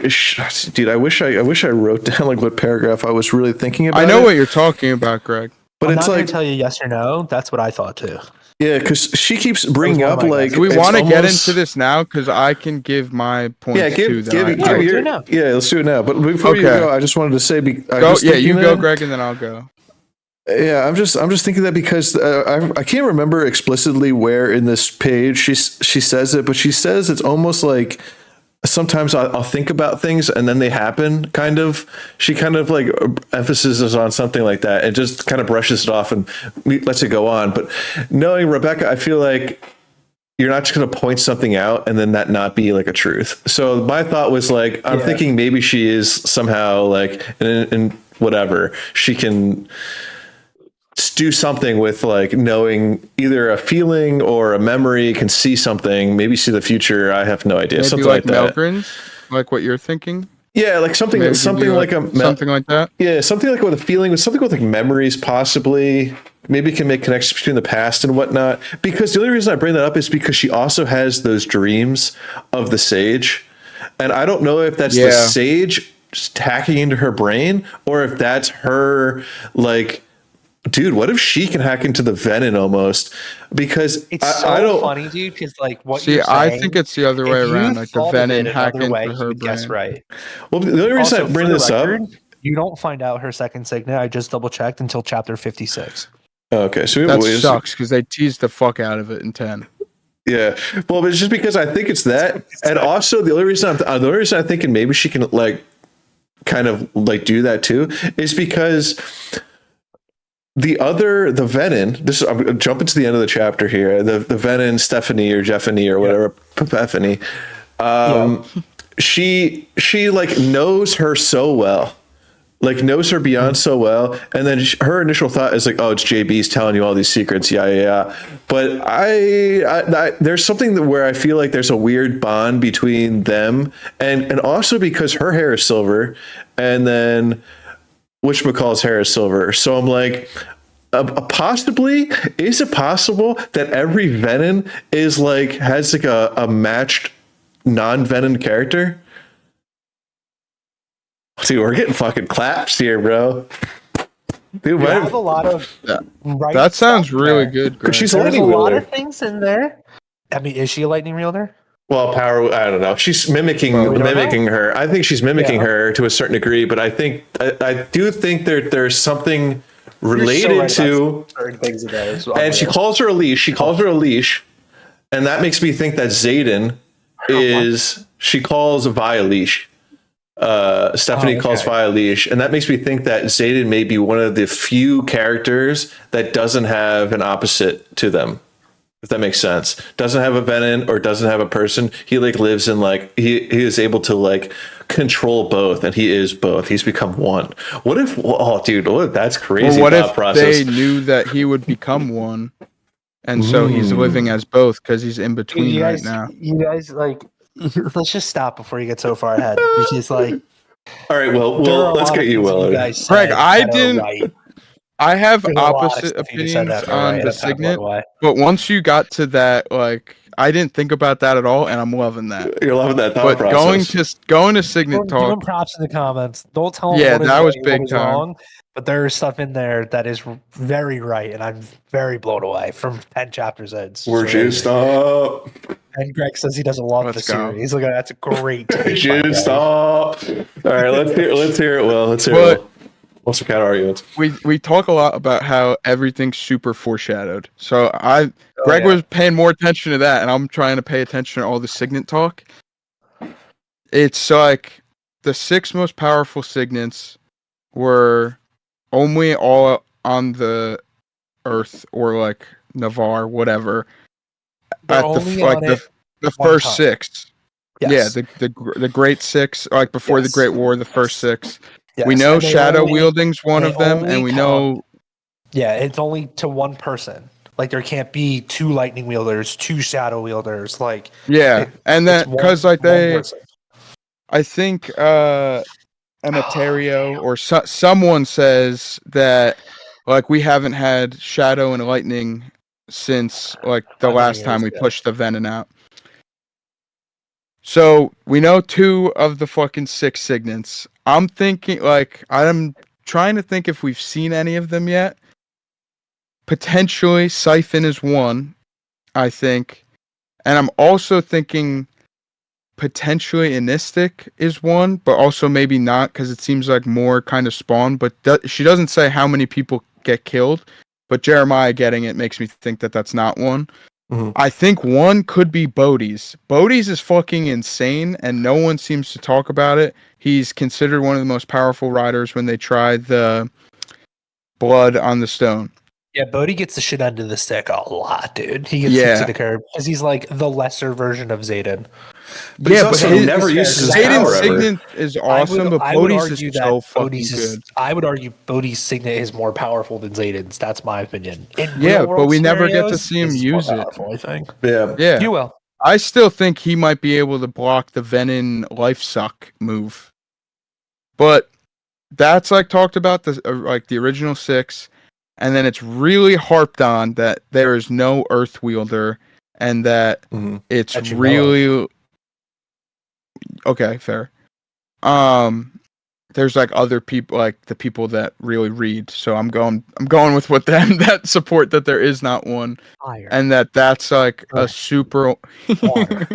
dude, I wish I wrote down like what paragraph I was really thinking about. I know what you're talking about, Greg. but I'm it's not like, gonna tell you yes or no. That's what I thought too. yeah, because she keeps bringing one up of my like. guesses. Do we it's want to get almost- into this now? Because I can give my points Yeah, too. give let's do your it now. yeah. Let's do it now. But before you Okay. go, I just wanted to say, Go, yeah, you go, Greg, and then I'll go. Yeah, I'm just thinking that because I can't remember explicitly where in this page she says it, but she says it's almost like. Sometimes I'll think about things and then they happen. Kind of, she kind of like emphasizes on something like that and just kind of brushes it off and lets it go on. But knowing Rebecca, I feel like you're not just going to point something out and then that not be like a truth. So my thought was like, I'm thinking maybe she is somehow like, in whatever, she can do something with like knowing either a feeling or a memory, can see something, maybe see the future. I have no idea. Maybe Something like like that. Melgren's, like what you're thinking. Yeah, like something Maybe something give me, like a something like that. yeah, something like with a feeling, with something with like memories, possibly. Maybe can make connections between the past and whatnot. Because the only reason I bring that up is because she also has those dreams of the sage, and I don't know if that's the sage just hacking into her brain or if that's her like. Dude, what if she can hack into the Venin almost? Because It's I don't. funny, dude. Because like what See, you're saying, I think it's the other way if you around. Like the thought of Venin it hack another way, into her you'd guess brain. right. Well, the only reason Also, I bring for the this record, up. you don't find out her second signet. I just double checked until chapter 56. Okay, so That we sucks because they teased the fuck out of it in 10. Yeah, well, but it's just because I think it's that, and also the only reason I'm thinking maybe she can like kind of like do that too is because the Venin. This I'm gonna jump into the end of the chapter here. The Venin, Stephanie or Jeffany or whatever, Epiphany. She like knows her so well. Like knows her beyond so well, and then her initial thought is like, "Oh, it's JB's telling you all these secrets." Yeah. But I there's something where I feel like there's a weird bond between them, and also because her hair is silver, and then whatchamacallit's hair is silver. So I'm like, possibly, is it possible that every Venin is like has like a matched non-Venin character? Dude, we're getting fucking claps here, bro. Dude, You have a lot of right That sounds stuff really there. good. Greg. she's a There's lightning a lot wielder. of things in there. I mean, is she a lightning wielder? Well, power. I don't know. She's mimicking we don't her. I think she's mimicking Yeah. her to a certain degree, but I think I do think there's something You're so related right to. about certain things in there. And she calls her a leash. She calls her a leash, and that makes me think that Xaden is. She calls Vi a leash. Stephanie calls Vi a leash, and that makes me think that Xaden may be one of the few characters that doesn't have an opposite to them. if that makes sense. Doesn't have a venom or doesn't have a person. He like lives in like he is able to like control both, and he is both. He's become one. What if? Oh, dude, that's crazy. Well, what thought if process. they knew that he would become one, and so he's living as both because he's in between right now? You guys, like, let's just stop before you get so far ahead, because like, All right, well, there are a let's lot get of you, things Willard. guys said Greg, I that are didn't. right. I have There's a lot of opposite stuff you just said opinions that are on right. the I'm kinda blown signet, away. but once you got to that, like, I didn't think about that at all, and I'm loving that. You're loving that thought But process. going to signet Give him talk, props in the comments. Don't tell him yeah, what is that right was and big what is time. wrong. But there's stuff in there that is very right, and I'm very blown away from 10 chapters in. We're juiced up. And Greg says he doesn't love Let's the go. series. Look, that's a great take. Juiced up. All right, let's hear it. Will, let's hear But- it. What's the counter arguments? we talk a lot about how everything's super foreshadowed. So Greg was paying more attention to that, and I'm trying to pay attention to all the signet talk. It's like the 6 most powerful signets were only all on the Earth or like Navarre, whatever. They're At only on it the one first time. 6. Yes. Yeah, the Great 6, like before the Yes. Great War, the first 6. Yes. We know And they Shadow only- Wielding's one they of them, and only we come- know Yeah, it's only to one person. Like, there can't be 2 lightning wielders, 2 shadow wielders. Like, yeah, and it's that because like one they, person. I think Emeterio or someone says that like we haven't had Shadow and Lightning since like the 500 last time we years, yeah. pushed the Venin out. So we know 2 of the fucking 6 signets. I'm thinking like I'm trying to think if we've seen any of them yet. Potentially Siphon is one, I think. And I'm also thinking potentially Anistic is one, but also maybe not because it seems like more kind of spawn. But she doesn't say how many people get killed. But Jeremiah getting it makes me think that that's not one. Mhm. I think one could be Bodhi's. Bodhi's is fucking insane, and no one seems to talk about it. He's considered one of the most powerful riders when they try the blood on the stone. Yeah, Bodhi gets the shit end of the stick a lot, dude. He gets Yeah. to the curb because he's like the lesser version of Xaden. But he's also never uses his Xaden's power ever. Signet is awesome, but I would Bodhi's argue is that so fucking Bodhi's good. I would argue Bodhi's signet is more powerful than Xaden's. That's my opinion. In Yeah, real but world we never get to scenarios, see him this is more use it. powerful, I think. Yeah. Yeah, You will. I still think he might be able to block the Venin life suck move, but that's like talked about the like the original 6, and then it's really harped on that there is no Earth wielder, and that Mhm. it's That you know of. really okay. Fair. There's like other people, like the people that really read. So I'm going with what them that support that there is not one, Fire. and that's like a Right. super. Water.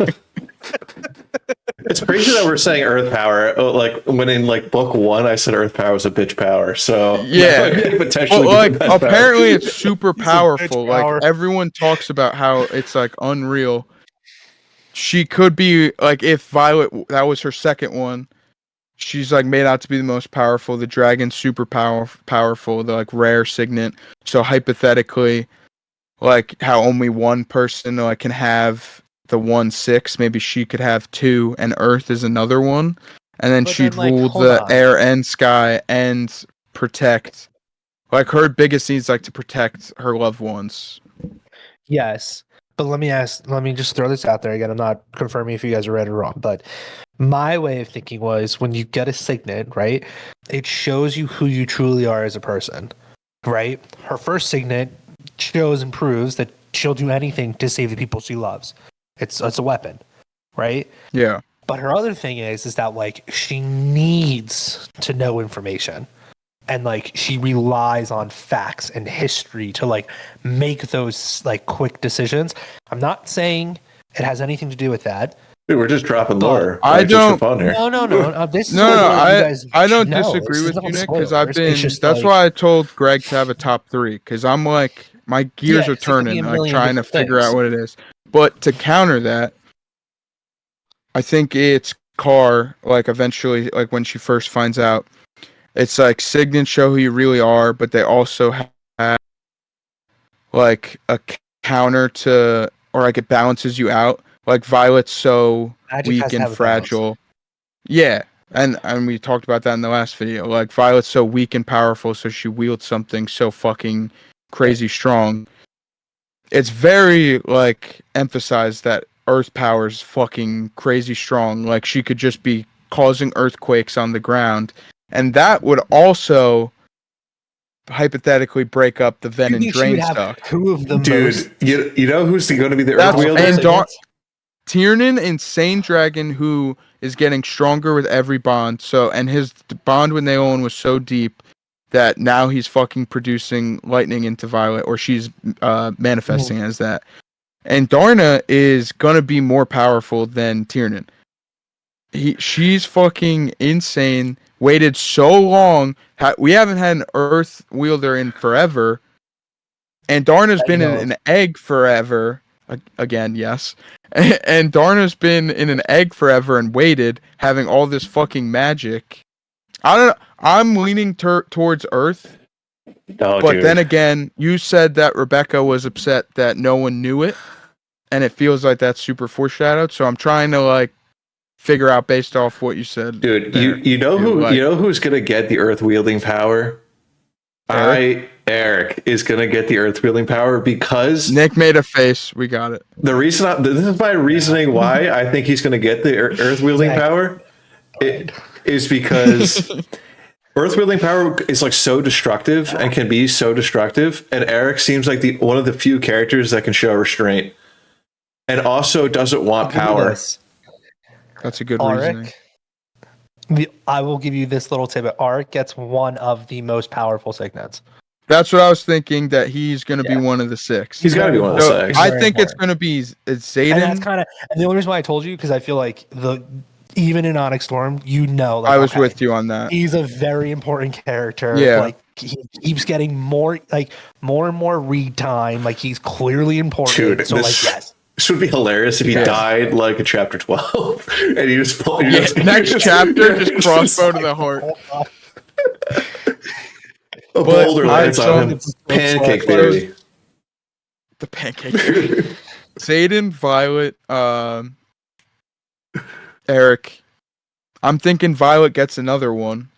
It's crazy that we're saying Earth power. Like when in like book 1, I said Earth power was a bitch power. So Yeah. that might potentially Well, be like the best power. apparently it's super powerful. power. Like everyone talks about how it's like unreal. She could be like if Violet that was her second one. She's like made out to be the most powerful. The dragon's super powerful. The like rare signet. So hypothetically, like how only one person like can have the 1/6. Maybe she could have 2, and Earth is another one, and then But she'd then, like, rule hold the on. air and sky and protect. Like her biggest needs like to protect her loved ones. Yes. But let me just throw this out there again. I'm not confirming if you guys are right or wrong, but my way of thinking was when you get a signet, right? It shows you who you truly are as a person, right? Her first signet shows and proves that she'll do anything to save the people she loves. It's a weapon, right? Yeah. But her other thing is that like she needs to know information. And like she relies on facts and history to like make those like quick decisions. I'm not saying it has anything to do with that. Dude, we're just dropping lore. I like, just don't- for fun here. No. This is No, what you guys I don't should know. disagree This with is not you, Nick, because I've spoilers. been. It's just That's like- why I told Greg to have a top 3, because I'm like my gears Yeah, are 'cause it could be turning, a like million trying to different figure out things. what it is. But to counter that, I think it's Carr. Like eventually, like when she first finds out, it's like Signet show who you really are, but they also have like a counter to, or like it balances you out. Like Violet's so Magic weak has to and have a balance. fragile. Yeah, and we talked about that in the last video. Like Violet's so weak and powerful, so she wields something so fucking crazy strong. It's very like emphasized that Earth power is fucking crazy strong. Like she could just be causing earthquakes on the ground, and that would also hypothetically break up the You Venin think she drain would have stuff. two of the Dude, most you know who's going to be the Earth That's- wielder? and Tiernan, insane dragon, who is getting stronger with every bond. So, and his bond with Naolan was so deep that now he's fucking producing lightning into Violet, or she's manifesting as that. And Darna is gonna be more powerful than Tiernan. She's fucking insane. Waited so long. We haven't had an Earth wielder in forever. And Darna's been in an egg forever. Again, yes. And Darna's been in an egg forever and waited, having all this fucking magic. I don't know. I'm leaning towards Earth. Oh, But dude. then again, you said that Rebecca was upset that no one knew it. And it feels like that's super foreshadowed. So I'm trying to like figure out based off what you said. Dude, there. you know who's gonna get the Earth wielding power? Eric is gonna get the Earth wielding power because Nick made a face. We got it. the reason this is my reasoning why I think he's gonna get the Earth wielding power. It is because Earth wielding power is like so destructive and can be so destructive, and Eric seems like one of the few characters that can show restraint, and also doesn't want power. That's a good reasoning. I will give you this little tidbit. Arik gets one of the most powerful signets. That's what I was thinking, that he's going to be one of the 6. He's got to be one of the So 6. I think it's going to be Xaden. And that's kind of, and the only reason why I told you, because I feel like even in Onyx Storm, like, I was with you on that. He's a very important character. Yeah. Like he keeps getting more and more read time. Like he's clearly important. Dude, so like yes. This would be hilarious if he died like in chapter 12 and he just next chapter just crossbow to the heart. A boulder lands on him. Pancake theory. The pancake theory. Xaden, Violet, Eric. I'm thinking Violet gets another one.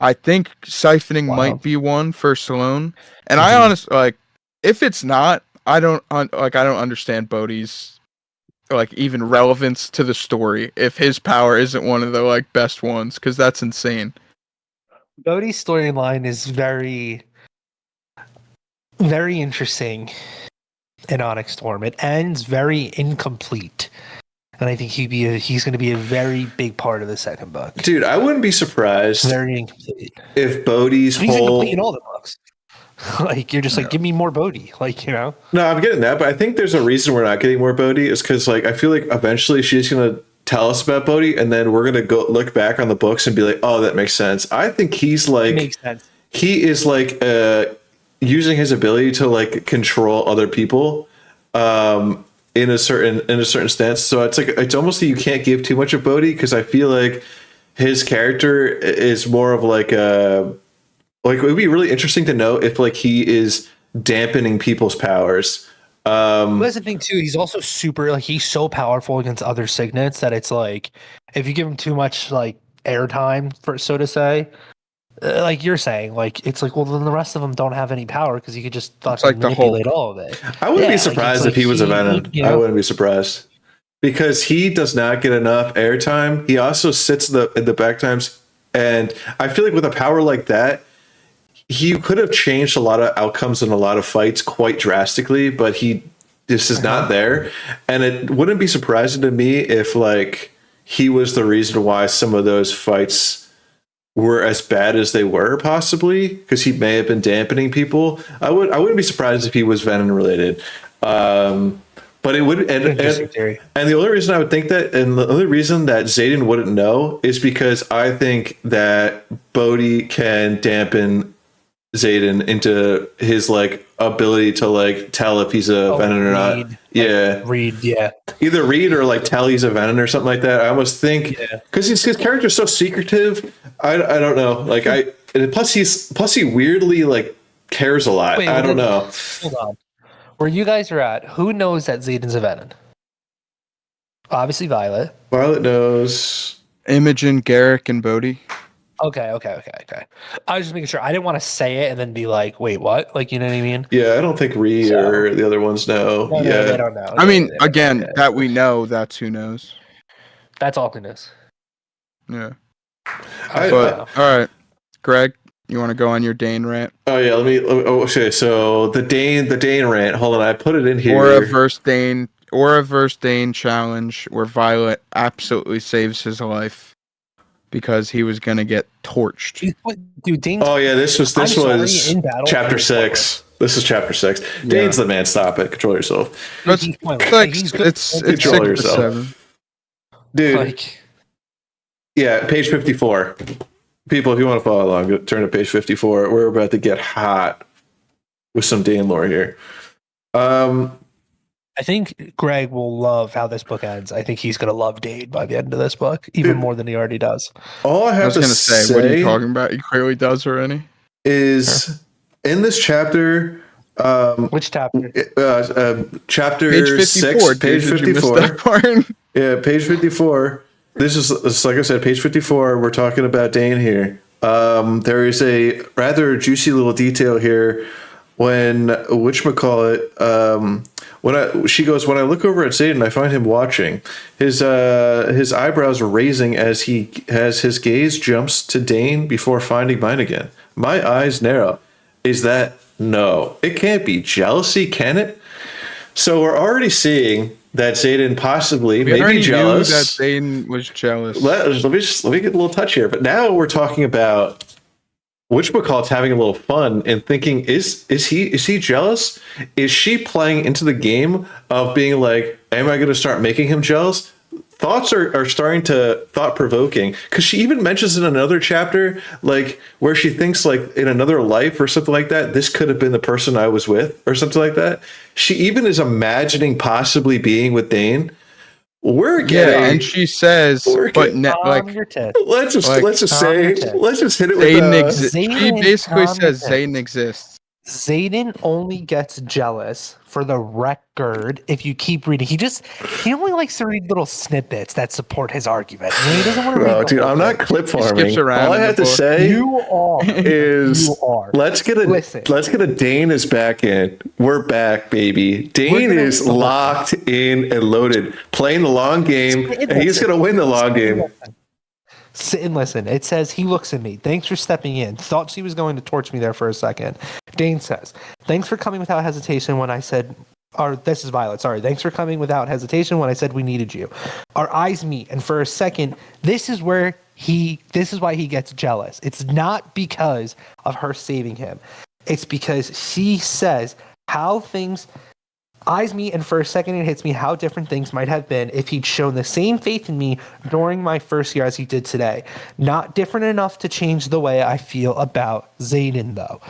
I think siphoning might be one for Salone. And I honestly like, if it's not, I don't understand Bodhi's like even relevance to the story if his power isn't one of the like best ones, because that's insane. Bodhi's storyline is very, very interesting in Onyx Storm. It ends very incomplete, and I think he's going to be a very big part of the second book. Dude, I wouldn't be surprised. Very incomplete. If Bodhi's he's incomplete in all the books. Like you're just like, give me more Bodhi, like, you know. No, I'm getting that, but I think there's a reason we're not getting more Bodhi is because like I feel like eventually she's gonna tell us about Bodhi, and then we're gonna go look back on the books and be like, oh, that makes sense. I think he's like, makes sense. He is like using his ability to like control other people in a certain stance. So it's like it's almost that you can't give too much of Bodhi, because I feel like his character is more of like a. Like it would be really interesting to know if like he is dampening people's powers. That's the thing too. He's also super like he's so powerful against other signets that it's like if you give him too much like airtime, for so to say, like you're saying, like it's like well then the rest of them don't have any power because you could just fucking like manipulate all of it. I wouldn't be surprised if he was a Venin. You know? I wouldn't be surprised because he does not get enough airtime. He also sits in the back times, and I feel like with a power like that. He could have changed a lot of outcomes in a lot of fights quite drastically, but this is not there. And it wouldn't be surprising to me if like he was the reason why some of those fights were as bad as they were, possibly because he may have been dampening people. I wouldn't be surprised if he was Venin related. But it would, and the only reason I would think that, and the only reason that Xaden wouldn't know is because I think that Bodhi can dampen Xaden into his like ability to like tell if he's a Venin or not. Yeah, either read or like tell he's a Venin or something like that. I almost think because his character's so secretive. I don't know. Like plus he weirdly like cares a lot. I don't know. Hold on. Where you guys are at, who knows that Xaden's a Venin? Obviously Violet. Violet knows. Imogen, Garrick, and Bodhi. Okay. I was just making sure. I didn't want to say it and then be like, wait, what? Like, you know what I mean? Yeah, I don't think Ree or the other ones know. No, Yeah, they don't know. I mean, They don't again, know. that we know, that's who knows. That's all who knows. Yeah. All right, Greg, you want to go on your Dain rant? Oh yeah, let me. Okay, so the Dain rant. Hold on, I put it in here. Aura versus Dain challenge where Violet absolutely saves his life because he was gonna get torched. Dude, Dain's, oh yeah, this was chapter 6. This is chapter 6. Yeah. Dain's the man. Stop it. Control yourself. It's control yourself, 7. Dude. Like, yeah, page 54. People, if you want to follow along, turn to page 54. We're about to get hot with some Dain lore here. I think Greg will love how this book ends. I think he's going to love Dain by the end of this book, even more than he already does. All I have to say, what are you talking about? He clearly does already. Is in this chapter. Which chapter? Chapter page 54, 6, page 54. Yeah, page 54. This is like I said, page 54. We're talking about Dain here. There is a rather juicy little detail here when she goes, when I look over at Xaden, I find him watching. His eyebrows are raising as his gaze jumps to Dain before finding mine again. My eyes narrow. Is that no? It can't be jealousy, can it? So we're already seeing that Xaden possibly may be jealous. Knew that Xaden was jealous. Let me get a little touch here. But now we're talking about whatchamacallit's having a little fun and thinking, is he jealous? Is she playing into the game of being like, am I going to start making him jealous? Thoughts are starting to thought-provoking, because she even mentions in another chapter, like where she thinks like in another life or something like that, this could have been the person I was with or something like that. She even is imagining possibly being with Dain. And she says, but let's just hit it with she basically says Xaden exists. Xaden only gets jealous, for the record, if you keep reading. He only likes to read little snippets that support his argument. He doesn't want to read. Dude, I'm not clip farming. All I have to say is let's get a Dain is back in. We're back, baby. Dain is locked in and loaded, playing the long game, and he's gonna win the long game. Sit and listen. It says, he looks at me. Thanks for stepping in. Thought she was going to torch me there for a second. Dain says, thanks for coming without hesitation when I said, or this is Violet, sorry. Thanks for coming without hesitation when I said we needed you. Our eyes meet, and for a second, this is why he gets jealous. It's not because of her saving him. It's because she says how things... Eyes meet, and for a second it hits me how different things might have been if he'd shown the same faith in me during my first year as he did today. Not different enough to change the way I feel about Xaden, though.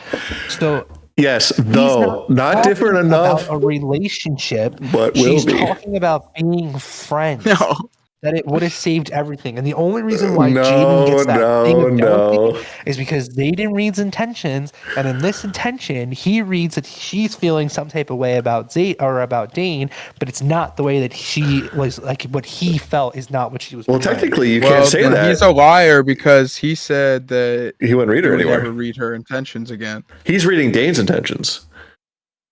So yes, though not different enough. About a relationship, but she's talking about being friends. No. That it would have saved everything. And the only reason why Xaden gets that thing of jealousy is because Xaden reads intentions, and in this intention, he reads that she's feeling some type of way about Dain, but it's not the way that she was, like what he felt is not what she was. Well, technically, you can't say that. He's a liar because he said that he wouldn't read her anywhere. Never read her intentions again. He's reading Dain's intentions.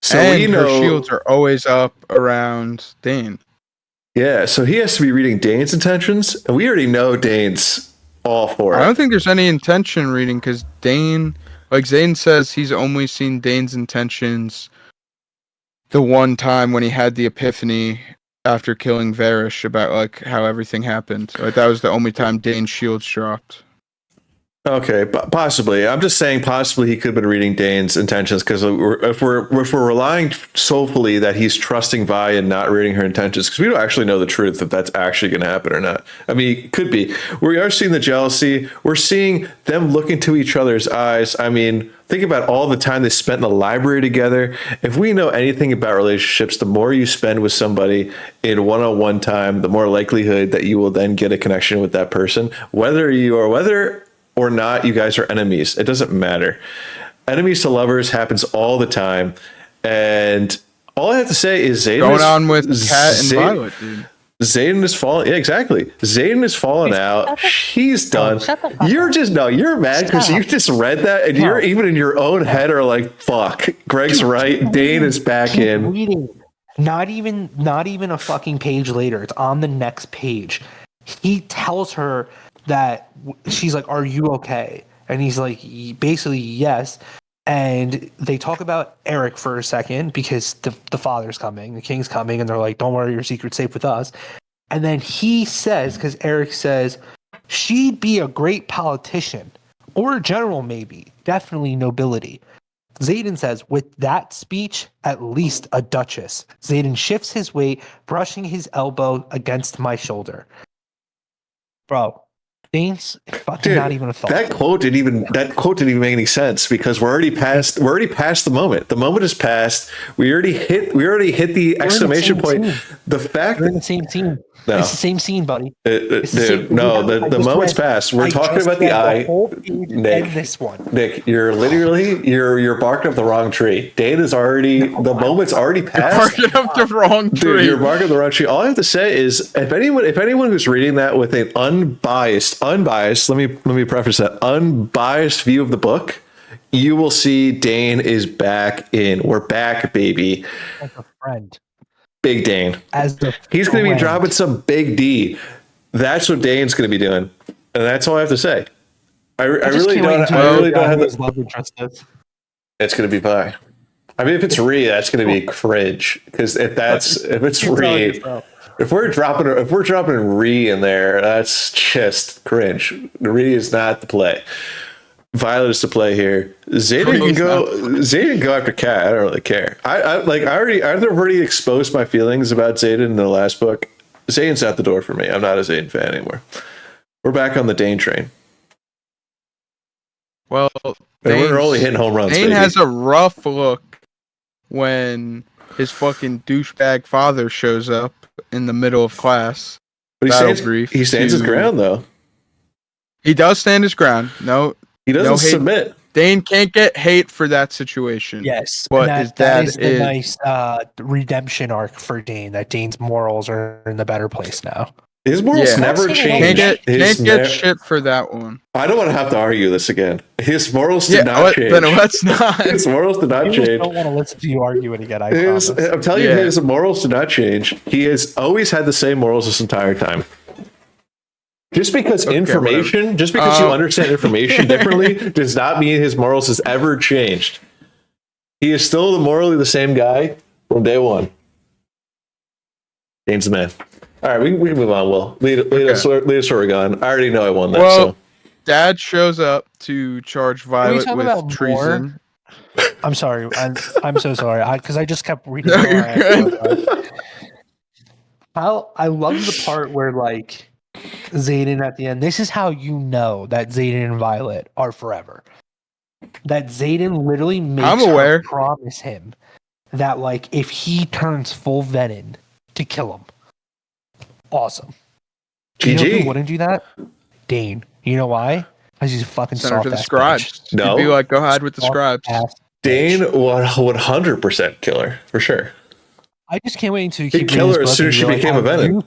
So and her shields are always up around Dain. Yeah, so he has to be reading Dain's intentions, and we already know Dain's all for it. I don't think there's any intention reading, because Dain, like Xaden says, he's only seen Dain's intentions the one time when he had the epiphany after killing Varish about like how everything happened. Like that was the only time Dain's shields dropped. Okay, possibly. I'm just saying possibly he could have been reading Dain's intentions, because if we're relying solely that he's trusting Vi and not reading her intentions, because we don't actually know the truth if that's actually going to happen or not. I mean, it could be. We are seeing the jealousy. We're seeing them look into each other's eyes. I mean, think about all the time they spent in the library together. If we know anything about relationships, the more you spend with somebody in one-on-one time, the more likelihood that you will then get a connection with that person, whether or not you guys are enemies. It doesn't matter. Enemies to lovers happens all the time. And All I have to say is Xaden Going is, on with Cat and Xaden- Violet, dude. Xaden is falling. Yeah, exactly. Xaden is falling out. He's done. shut the fuck You're up. just you're mad because Stop. you just read that and you're even in your own head are like, fuck. Greg's right. Dain is back Keep in. reading. Not even a fucking page later. It's on the next page. He tells her that she's like, "Are you okay?" And he's like, basically, yes. And they talk about Eric for a second because the father's coming, the king's coming, and they're like, "Don't worry, your secret's safe with us." And then he says, because Eric says, "She'd be a great politician or a general, maybe, definitely nobility." Xaden says, "With that speech, at least a duchess." Xaden shifts his weight, brushing his elbow against my shoulder. Bro, Dain's fucking not even a thought. That quote didn't even make any sense because we're already past the moment. The moment is past. We already hit the exclamation point. Scene. The fact We're in that the same scene. No. It's the same scene, buddy. dude, no, the moment's passed. We're talking about the eye. Nick, and this one. Nick, you're literally you're barking up the wrong tree. Dain is already the moment's already passed. Barking up the wrong tree. Dude, you're barking up the wrong tree. All I have to say is if anyone who's reading that with an unbiased, let me preface that, unbiased view of the book, you will see Dain is back in. We're back, baby. As a friend. Big Dain. He's going to be dropping some big D. That's what Dain's going to be doing, and that's all I have to say. I really don't have the love interest is. It's going to be pie. I mean, if it's Ree, that's going to be cringe. Because if it's Ree, if we're dropping Ree in there, that's just cringe. Ree is not the play. Violet is the play here. Xaden can go after Cat. I don't really care. I've already exposed my feelings about Xaden in the last book. Xaden's out the door for me. I'm not a Xaden fan anymore. We're back on the Dain train. Well, we're only hitting home runs. Dain has a rough look when his fucking douchebag father shows up in the middle of class. But he stands his ground, though. He does stand his ground. No, he doesn't submit. Dain can't get hate for that situation. Yes, but his dad is the nice redemption arc for Dain. That Dain's morals are in the better place now. His morals never change. Can't get shit for that one. I don't want to have to argue this again. His morals did not change. Then let's not. His morals did not change. I don't want to listen to you argue it again. I'm telling you, his morals did not change. He has always had the same morals this entire time. Just because you understand information differently does not mean his morals has ever changed. He is still morally the same guy from day one. Dain's the man. All right, we can move on. Will lead us where we're going. I already know I won that. Well, Dad shows up to charge Violet with treason. I'm sorry. I'm so sorry. Because I just kept reading. I love the part where like Xaden at the end. This is how you know that Xaden and Violet are forever. That Xaden literally makes her promise him that like if he turns full venin to kill him. Awesome. GG. You know who wouldn't do that? Dain. You know why? Because he's a fucking soft to the scribes. Bitch. No. He'd be like, go hide with the scribes. Dain would 100% kill her for sure. I just can't wait until you keep kill her as soon as she became a venin.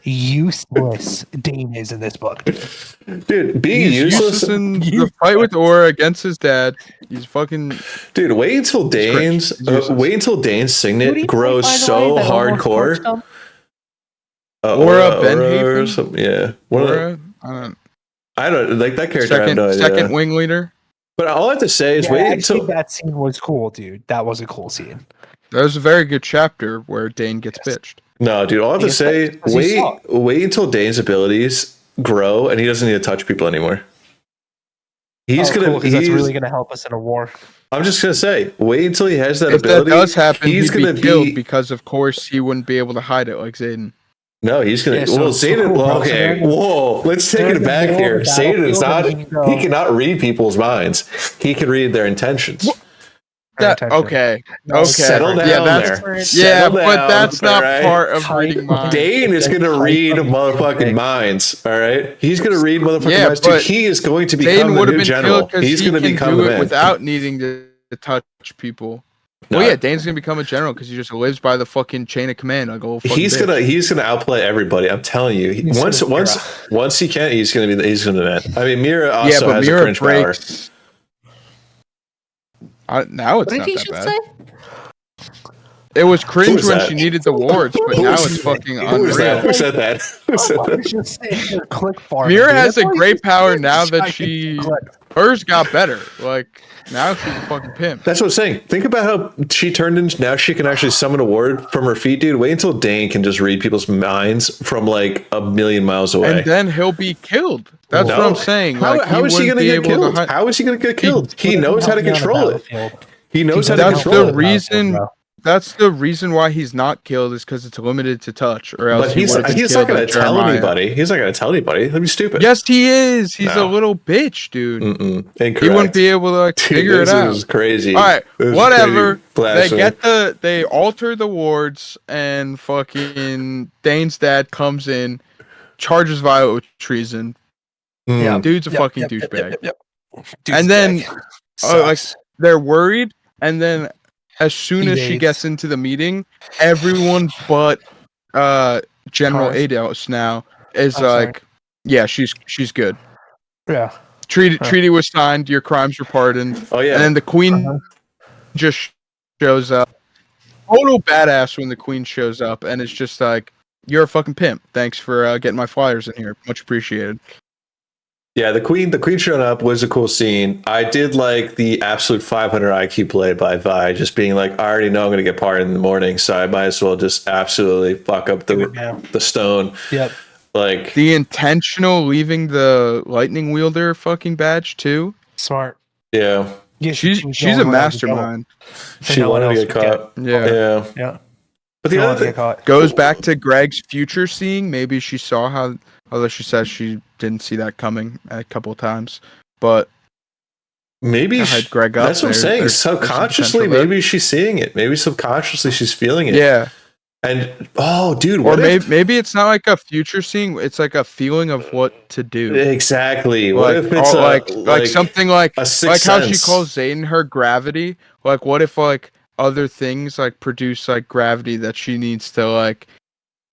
Useless Dain is in this book. Dude, being useless in the fight with Aura against his dad. He's fucking. Dude, wait until Dain's signet grows so hardcore. Aura Benhaven? Yeah. Aura? I don't like that character. Second wing leader. But all I have to say is wait until that scene was cool, dude. That was a cool scene. That was a very good chapter where Dain gets bitched. No, dude, all I have to say, wait until Dain's abilities grow and he doesn't need to touch people anymore. He's that's really gonna help us in a war. I'm just gonna say, wait until he has that if ability. If that does happen, he's gonna be killed because of course he wouldn't be able to hide it like Xaden. No, he's gonna. Xaden. Okay, whoa. Let's take it back here. Xaden is not. He cannot read people's minds. He can read their intentions. Okay. Settle down there. But that's not part of reading minds. Dain is gonna read motherfucking minds. All right, he's gonna read motherfucking minds. Too. He is going to become the new general. He's gonna become the man without needing to touch people. Well, yeah, Dain's gonna become a general because he just lives by the fucking chain of command like a little fucking he's gonna outplay everybody. I'm telling you. Once he can, he's gonna man. I mean, Mira also has a cringe power. Now it's not that bad. It was cringe when she needed the wards, but now it's fucking unreal. Who said that? Mira has a great power now that hers got better. Like now she's a fucking pimp. That's what I'm saying. Think about how she turned into. Now she can actually summon a ward from her feet, dude. Wait until Dain can just read people's minds from like a million miles away, and then he'll be killed. That's what I'm saying. How is he gonna get killed? How is he gonna get killed? He knows how to control it. He knows how to control it. That's the reason why he's not killed is because it's limited to touch, or else but he's not going to tell anybody. He's not going to tell anybody. That'd be stupid. Yes, he is. He's a little bitch, dude. Incorrect. He wouldn't be able to like figure it out. This is crazy. All right, whatever. They alter the wards, and fucking Dain's dad comes in, charges Violet with treason. Yeah, dude's a fucking douchebag. And then like they're worried, and then. As soon as she gets into the meeting, everyone but General Ados now is yeah, she's good. Yeah. Treaty was signed. Your crimes were pardoned. Oh yeah. And then the queen just shows up. Total badass when the queen shows up, and it's just like, you're a fucking pimp. Thanks for getting my flyers in here. Much appreciated. Yeah, the queen showing up was a cool scene. I did like the absolute 500 IQ play by Vi, just being like, I already know I'm going to get pardoned in the morning, so I might as well just absolutely fuck up the stone. Yep. Like the intentional leaving the lightning wielder fucking badge too. Smart. Yeah. She's a mastermind. She wanted to get caught. Yeah. But the other thing goes back to Greg's future seeing. Maybe she saw how. Although she says she didn't see that coming a couple of times, but maybe Greg up. That's what I'm saying. Subconsciously, maybe she's seeing it. Maybe subconsciously she's feeling it. Yeah. And dude, or maybe it's not like a future seeing. It's like a feeling of what to do. Exactly. Like, what if it's like something like a like how sense. she calls Xaden her gravity. Like what if like other things like produce like gravity that she needs to like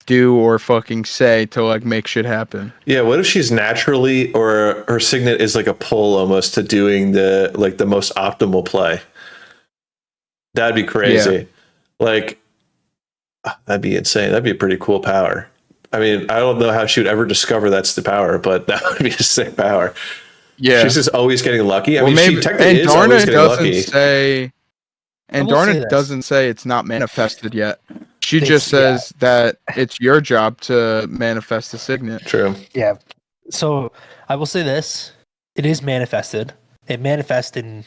do or fucking say to like make shit happen. Yeah, what if she's naturally, or her signet is like a pull almost to doing the most optimal play? That'd be crazy. Yeah. Like that'd be insane. That'd be a pretty cool power. I mean, I don't know how she would ever discover that's the power, but that would be a sick power. Yeah. She's just always getting lucky. I mean, she technically is Darna always getting lucky. Darna doesn't say it's not manifested yet. She just says that it's your job to manifest the signet. True. Yeah. So I will say this. It is manifested. It manifested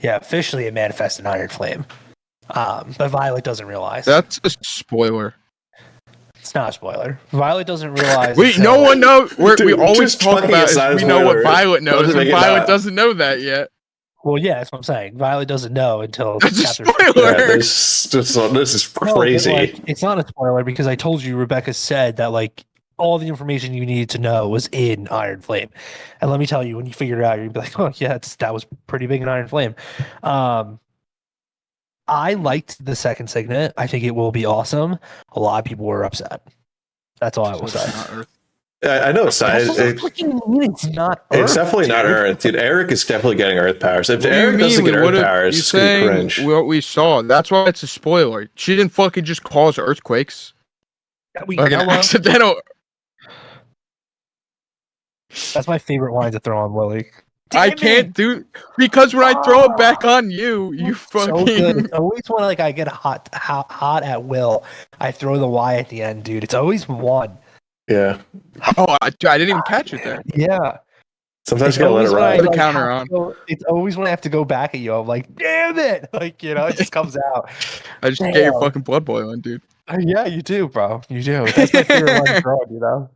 officially it manifested Iron Flame. But Violet doesn't realize. That's a spoiler. It's not a spoiler. Violet doesn't realize. No one knows. We always talk about is we know what Violet knows, and Violet doesn't know that yet. Well, yeah, that's what I'm saying. Violet doesn't know until chapter 4. This is crazy. No, it's not a spoiler because I told you Rebecca said that like all the information you needed to know was in Iron Flame. And let me tell you, when you figure it out, you'd be like, oh yeah, that was pretty big in Iron Flame. I liked the second signet. I think it will be awesome. A lot of people were upset. That's all I will say. I know it's not. It's not. It's definitely not Earth, dude. Eric is definitely getting Earth powers. If Eric doesn't get Earth powers, it's gonna be cringe. What we saw. That's why it's a spoiler. She didn't fucking just cause earthquakes. Like an accidental. That's my favorite line to throw on Willie. I can't do because when I throw it back on you, you fucking. So good. It's always when like I get hot at will, I throw the Y at the end, dude. It's always one. Yeah. Oh, I didn't even catch it there. Yeah. Sometimes you gotta let it ride. Put the counter on. It's always when I have to go back at you. I'm like, damn it! Like it just comes out. I just get your fucking blood boiling, dude. Yeah, you do, bro. You do. That's my favorite one to throw.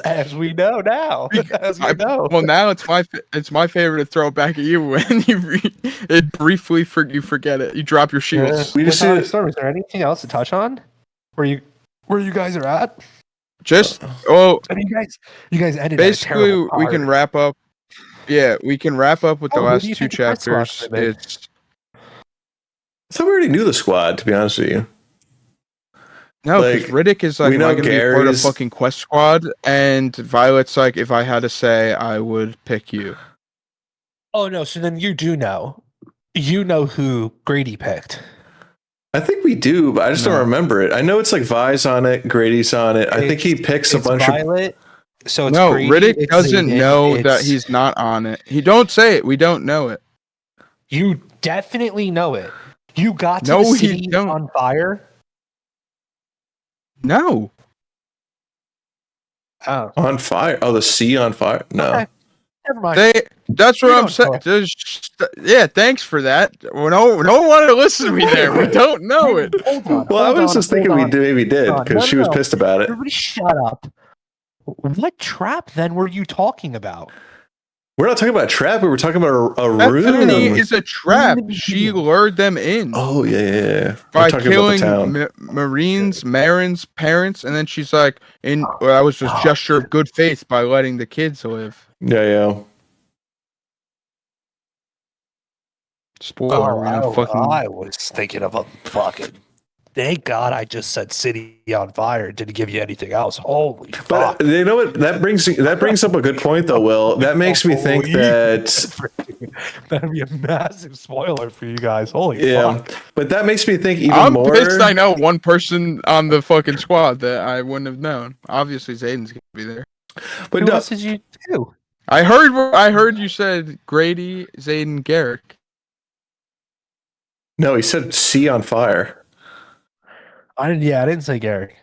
As we know now. As we know. Well, now it's my favorite to throw it back at you when it briefly you forget it. You drop your shields. We just see Storm. Is there anything else to touch on? Where you guys are at? Just I mean, you guys ended. Basically, we can wrap up. Yeah, we can wrap up with the last two chapters. thought we already knew the squad, to be honest with you. No, because Like, Riddick is like, we am I know going to be a part of Gary's- fucking Quest Squad? And Violet's like, if I had to say, I would pick you. Oh no, so then you do know. You know who Grady picked. I think we do, but I just don't No. remember it. I know it's like Vi's on it, Grady's on it. I think he picks a It's bunch Violet, so it's No, Grady, Riddick it's doesn't Xaden, know that it's- he's not on it. He don't say it. We don't know it. You definitely know it. You got to No, the we city don't. on fire. No. Oh, on fire. Oh, the sea on fire. No. Okay. Never mind. That's We what I'm don't saying. know it. Yeah, thanks for that. Well, no one wanted to listen to me there. We don't know it. Hold on. Well, I hold was on, just thinking hold we on. maybe did Hold on. because No, she no, was no. pissed about it. Everybody shut up. What trap then were you talking about? We're not talking about a trap. We were talking about a Bethany room. is a trap. In the She beginning. lured them in Oh yeah. by I'm talking about the killing town. Marin's parents, and then she's like, I was just gesture of good faith by letting the kids live." Yeah. Spoiler, we're gonna fucking. I was thinking of a fucking. Thank God I just said city on fire. Didn't give you anything else. Holy fuck. But you know what? That brings up a good point, though. Will that makes me think Holy that that'd be a massive spoiler for you guys. Holy yeah. fuck. But that makes me think even I'm more. pissed. I know one person on the fucking squad that I wouldn't have known. Obviously, Xaden's gonna be there. But Who no, else did you do? I heard you said Grady, Xaden, Garrick. no, he said sea on fire. I didn't say Garrick.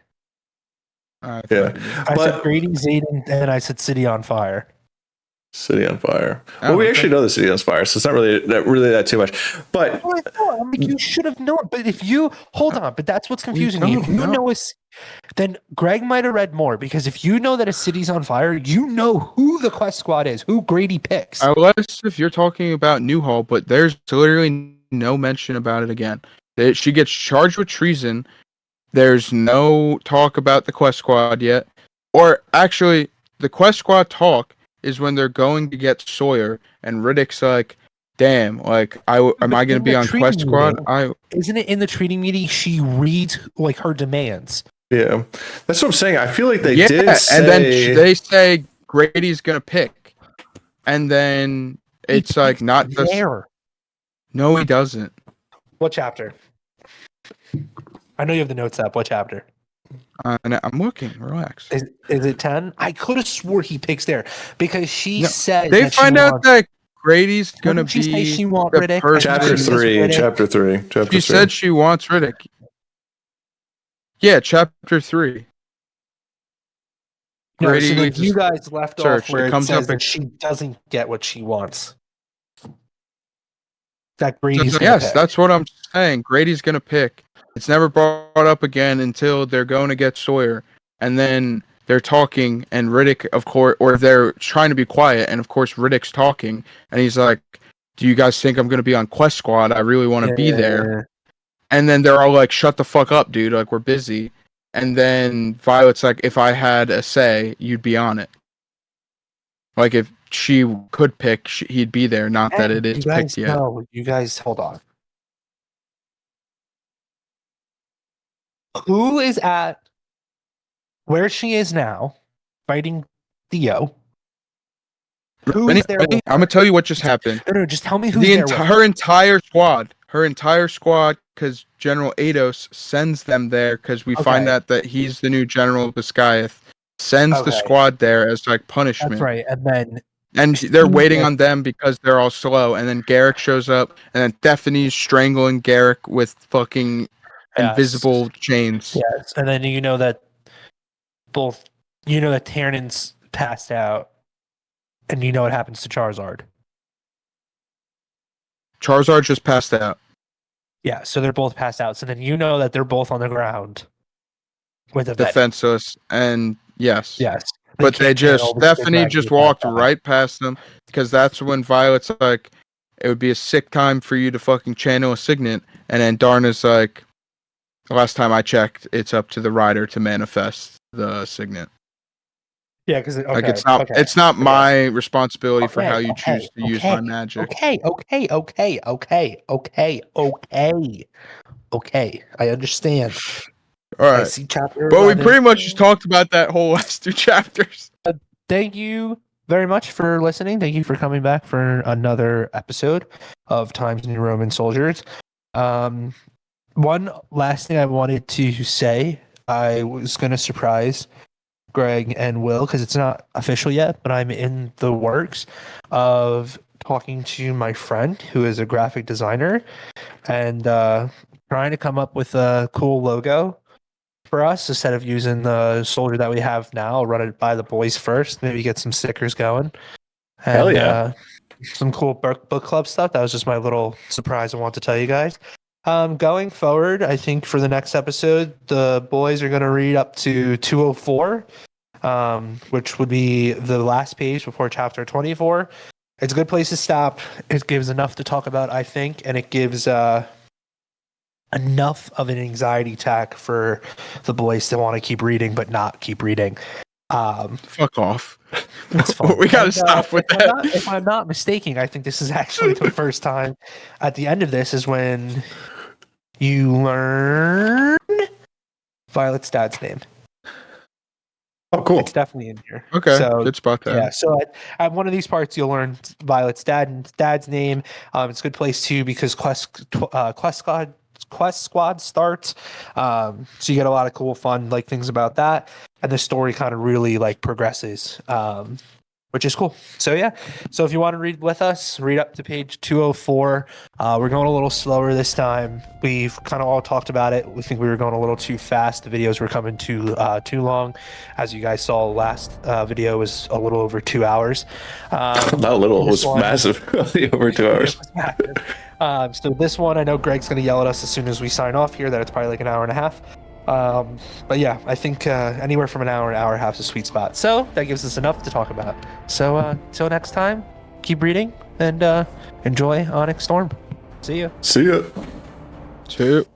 I thought Yeah. you did. I But- said Grady, Xaden, and I said city on fire. City on fire. Oh, Well, we okay. actually know the city on fire, so it's not really that too much. But Oh, I thought, I'm like, you should have known. But if you hold on, but that's what's confusing me. If don't you know. know then Greg might have read more because if you know that a city's on fire, you know who the quest squad is, who Grady picks. Unless if you're talking about Newhall, but there's literally no mention about it again. She gets charged with treason. There's no talk about the quest squad yet. Or actually, the quest squad talk is when they're going to get Sawyer, and Riddick's like, "Damn, like, am I going to be on quest squad?" Isn't it in the treating meeting? She reads like her demands. yeah, that's what I'm saying. I feel like they yeah, did say. and then they say Grady's going to pick, and then it's He like picks not just. there. No, he doesn't. What chapter? I know you have the notes up. What chapter? And I'm looking. Relax. Is it 10? I could have swore he picks there because she No, said They that she find out wants- that Grady's gonna Didn't she say be she want the Riddick? person. Chapter She says 3. Riddick. Chapter 3. Chapter 3. She said she wants Riddick. Yeah, chapter 3. No, Grady so then leads you us- guys left search. off where It it comes says up that in- she doesn't get what she wants. That Grady's gonna Yes, pick. that's what I'm saying. Grady's gonna pick. It's never brought up again until they're going to get Sawyer, and then they're talking, and Riddick, of course, or they're trying to be quiet, and of course Riddick's talking, and he's like, "Do you guys think I'm gonna be on Quest Squad? I really want to be there." And then they're all like, "Shut the fuck up, dude! Like, we're busy." And then Violet's like, "If I had a say, you'd be on it. Like, if she could pick, he'd be there. Not that it is you guys picked yet." know, you guys, hold on. Who is at where she is now, fighting Theo? Who is there? I'm gonna tell you what just happened. No, just tell me who's there. with Her entire squad, because General Ados sends them there because we find Okay. out that he's the new general of Biscayeth. Sends the Okay. squad there as like punishment. That's right, and then And they're Who's waiting there? on them because they're all slow. And then Garrick shows up, and then Stephanie's strangling Garrick with fucking Yes. invisible chains. yes, and then you know that Tiernin's passed out, and you know what happens to Charizard. Charizard just passed out. Yeah, so they're both passed out. So then you know that they're both on the ground with a vet. Defenseless. And yes. Yes, But they can't just handle the Stephanie big just guy who walked passed out. right past them because that's when Violet's like, it would be a sick time for you to fucking channel a signet, and then Darna's like, last time I checked, it's up to the rider to manifest the signet. Yeah, because Like okay, it's not my responsibility for how you okay, choose to use my magic. okay. I understand. All I right. see chapter Well, we 11. pretty much just talked about that whole last 2 chapters. Thank you very much for listening. Thank you for coming back for another episode of Times New Roman Soldiers. One last thing I wanted to say, I was going to surprise Greg and Will because it's not official yet, but I'm in the works of talking to my friend who is a graphic designer and trying to come up with a cool logo for us instead of using the soldier that we have now. I'll run it by the boys first, maybe get some stickers going, Hell and yeah. some cool book club stuff. That was just my little surprise I want to tell you guys. Going forward, I think for the next episode, the boys are going to read up to 204, which would be the last page before chapter 24. It's a good place to stop. It gives enough to talk about, I think, and it gives enough of an anxiety attack for the boys to want to keep reading but not keep reading. Fuck off. It's fun. We gotta And, stop with that. if I'm not mistaken, I think this is actually the first time at the end of this is when you learn Violet's dad's name. Oh, cool. It's definitely in here. Okay, So good spot there. yeah, so at one of these parts, you'll learn Violet's dad's name. It's a good place too because Quest Squad starts. So you get a lot of cool, fun like things about that, and the story kind of really like progresses, which is cool. So yeah, so if you want to read with us, read up to page 204. We're going a little slower this time. We've kind of all talked about it. We think we were going a little too fast. The videos were coming too long. As you guys saw, last video was a little over 2 hours. Not a little, it was massive. Over 2 hours. So this one, I know Greg's going to yell at us as soon as we sign off here that it's probably like an hour and a half. But yeah, I think anywhere from an hour and a half is a sweet spot. So that gives us enough to talk about. So till next time, keep reading and enjoy Onyx Storm. See you. See ya. Two.